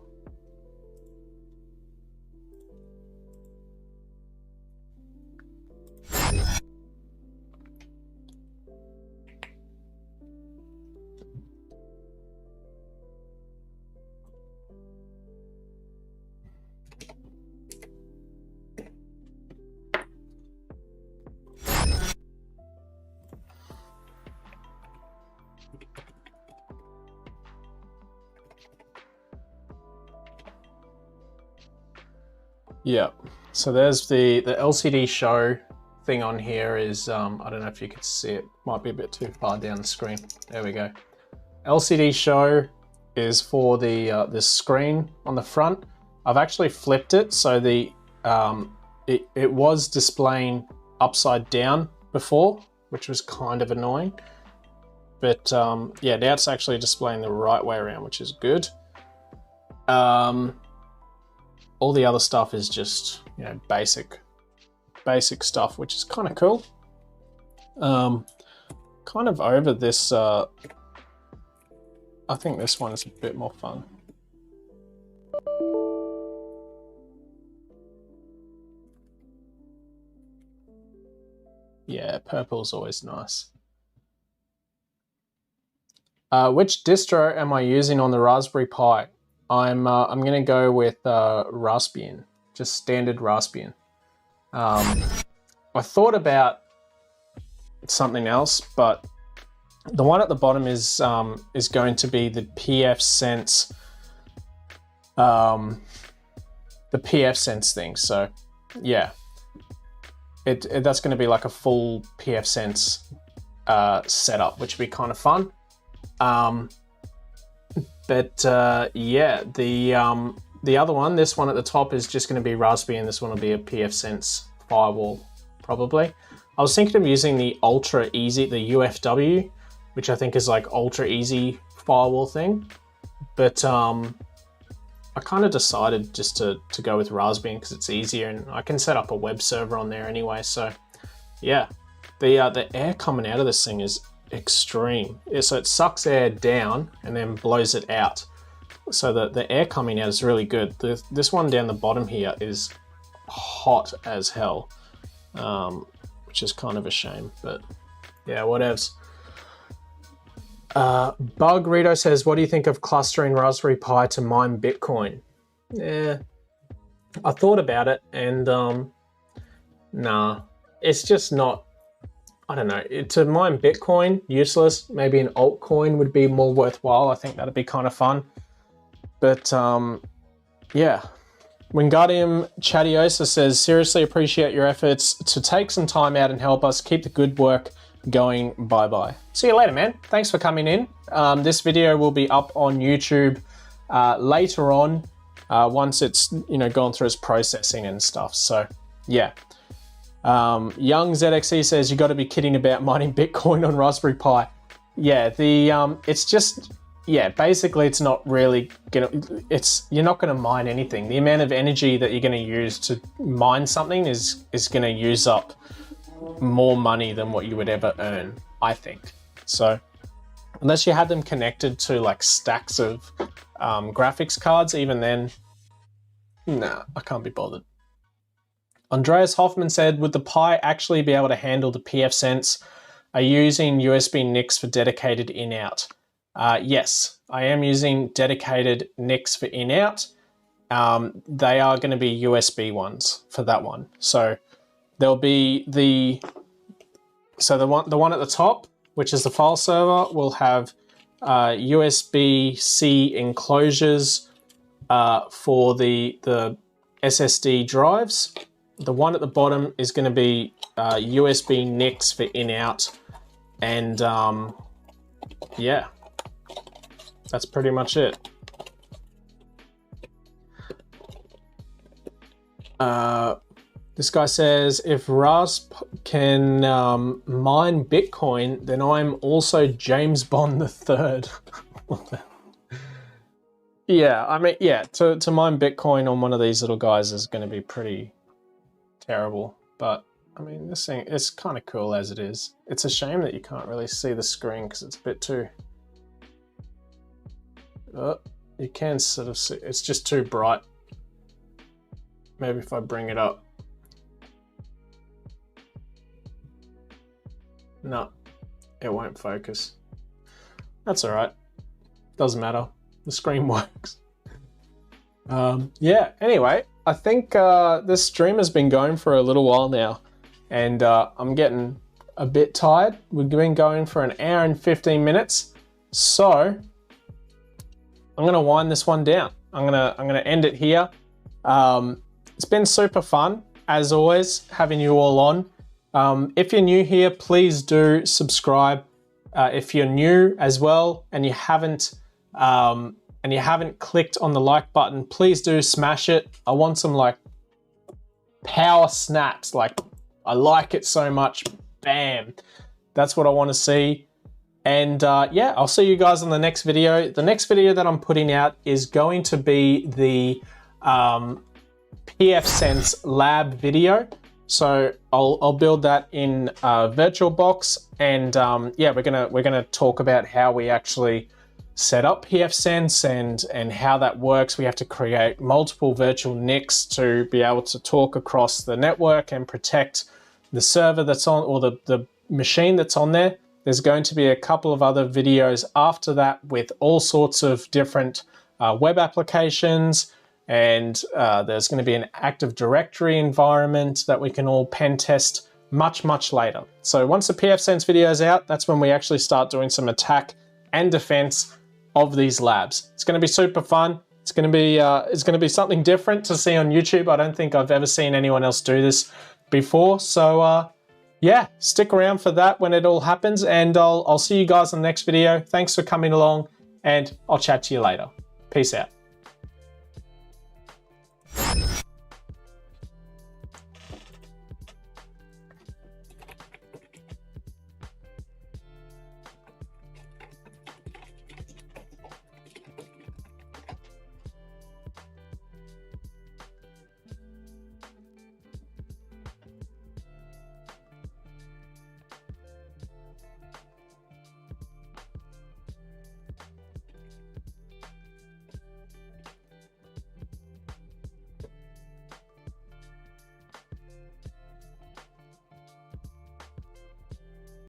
Yeah, so there's the LCD show thing on here is, I don't know if you could see it, might be a bit too far down the screen. There we go. LCD show is for the this screen on the front. I've actually flipped it, so the it was displaying upside down before, which was kind of annoying. But yeah, now it's actually displaying the right way around, which is good. All the other stuff is just, you know, basic stuff, which is kind of cool. Kind of over this, I think this one is a bit more fun. Yeah, purple's always nice. Which distro am I using on the Raspberry Pi? I'm gonna go with Raspbian, just standard Raspbian. I thought about something else, but the one at the bottom is going to be the pfSense, the pfSense thing. So yeah, that's going to be like a full pfSense setup, which would be kind of fun. But yeah, the other one, this one at the top, is just going to be Raspbian, and this one will be a pfSense Firewall, probably. I was thinking of using the Ultra Easy, the UFW, which I think is like Ultra Easy Firewall thing. But I kind of decided just to go with Raspbian because it's easier, and I can set up a web server on there anyway. So yeah, the air coming out of this thing is extreme. So it sucks air down and then blows it out. So the air coming out is really good. This one down the bottom here is hot as hell, which is kind of a shame, but yeah, whatevs. Bug Rito says, what do you think of clustering Raspberry Pi to mine Bitcoin? Yeah, I thought about it, and nah, it's just not, I don't know, to mine Bitcoin, useless. Maybe an altcoin would be more worthwhile. I think that'd be kind of fun. But yeah. Wingardium Chatiosa says, seriously appreciate your efforts to take some time out and help us keep the good work going. Bye-bye. See you later, man. Thanks for coming in. This video will be up on YouTube later on, once it's, you know, gone through its processing and stuff. So yeah. Young ZXE says, you got to be kidding about mining Bitcoin on Raspberry Pi. Yeah, it's just, yeah, basically it's not really gonna, you're not gonna mine anything. The amount of energy that you're gonna use to mine something is gonna use up more money than what you would ever earn, I think. So unless you had them connected to like stacks of graphics cards, even then, nah, I can't be bothered. Andreas Hoffman said, would the Pi actually be able to handle the pfSense? Are you using USB NICs for dedicated in-out? Yes, I am using dedicated NICs for in-out. They are going to be USB ones for that one. So there'll be the one at the top, which is the file server, will have USB-C enclosures for the SSD drives. The one at the bottom is going to be USB NICs for in-out, and yeah, that's pretty much it. This guy says, if Rasp can mine Bitcoin, then I'm also James Bond III. Yeah, I mean, yeah, to mine Bitcoin on one of these little guys is going to be pretty terrible. But, I mean, this thing, it's kind of cool as it is. It's a shame that you can't really see the screen because it's a bit too... you can sort of see, it's just too bright. Maybe if I bring it up. No, it won't focus. That's all right. Doesn't matter. The screen works. Yeah, anyway, I think this stream has been going for a little while now, and I'm getting a bit tired. We've been going for an hour and 15 minutes, so I'm gonna wind this one down. I'm gonna end it here. It's been super fun, as always, having you all on. If you're new here, please do subscribe. If you're new as well and you haven't clicked on the like button, please do smash it. I want some like power snaps, like I like it so much, bam. That's what I want to see. And yeah, I'll see you guys on the next video. The next video that I'm putting out is going to be the pfSense lab video. So I'll build that in VirtualBox, and yeah, we're gonna talk about how we actually set up pfSense and how that works. We have to create multiple virtual NICs to be able to talk across the network and protect the server that's on, or the machine that's on there. There's going to be a couple of other videos after that with all sorts of different web applications. And there's going to be an Active Directory environment that we can all pen test much, much later. So once the pfSense video is out, that's when we actually start doing some attack and defense of these labs. It's going to be super fun. It's going to be something different to see on YouTube. I don't think I've ever seen anyone else do this before. So yeah, stick around for that when it all happens, and I'll see you guys in the next video. Thanks for coming along, and I'll chat to you later. Peace out.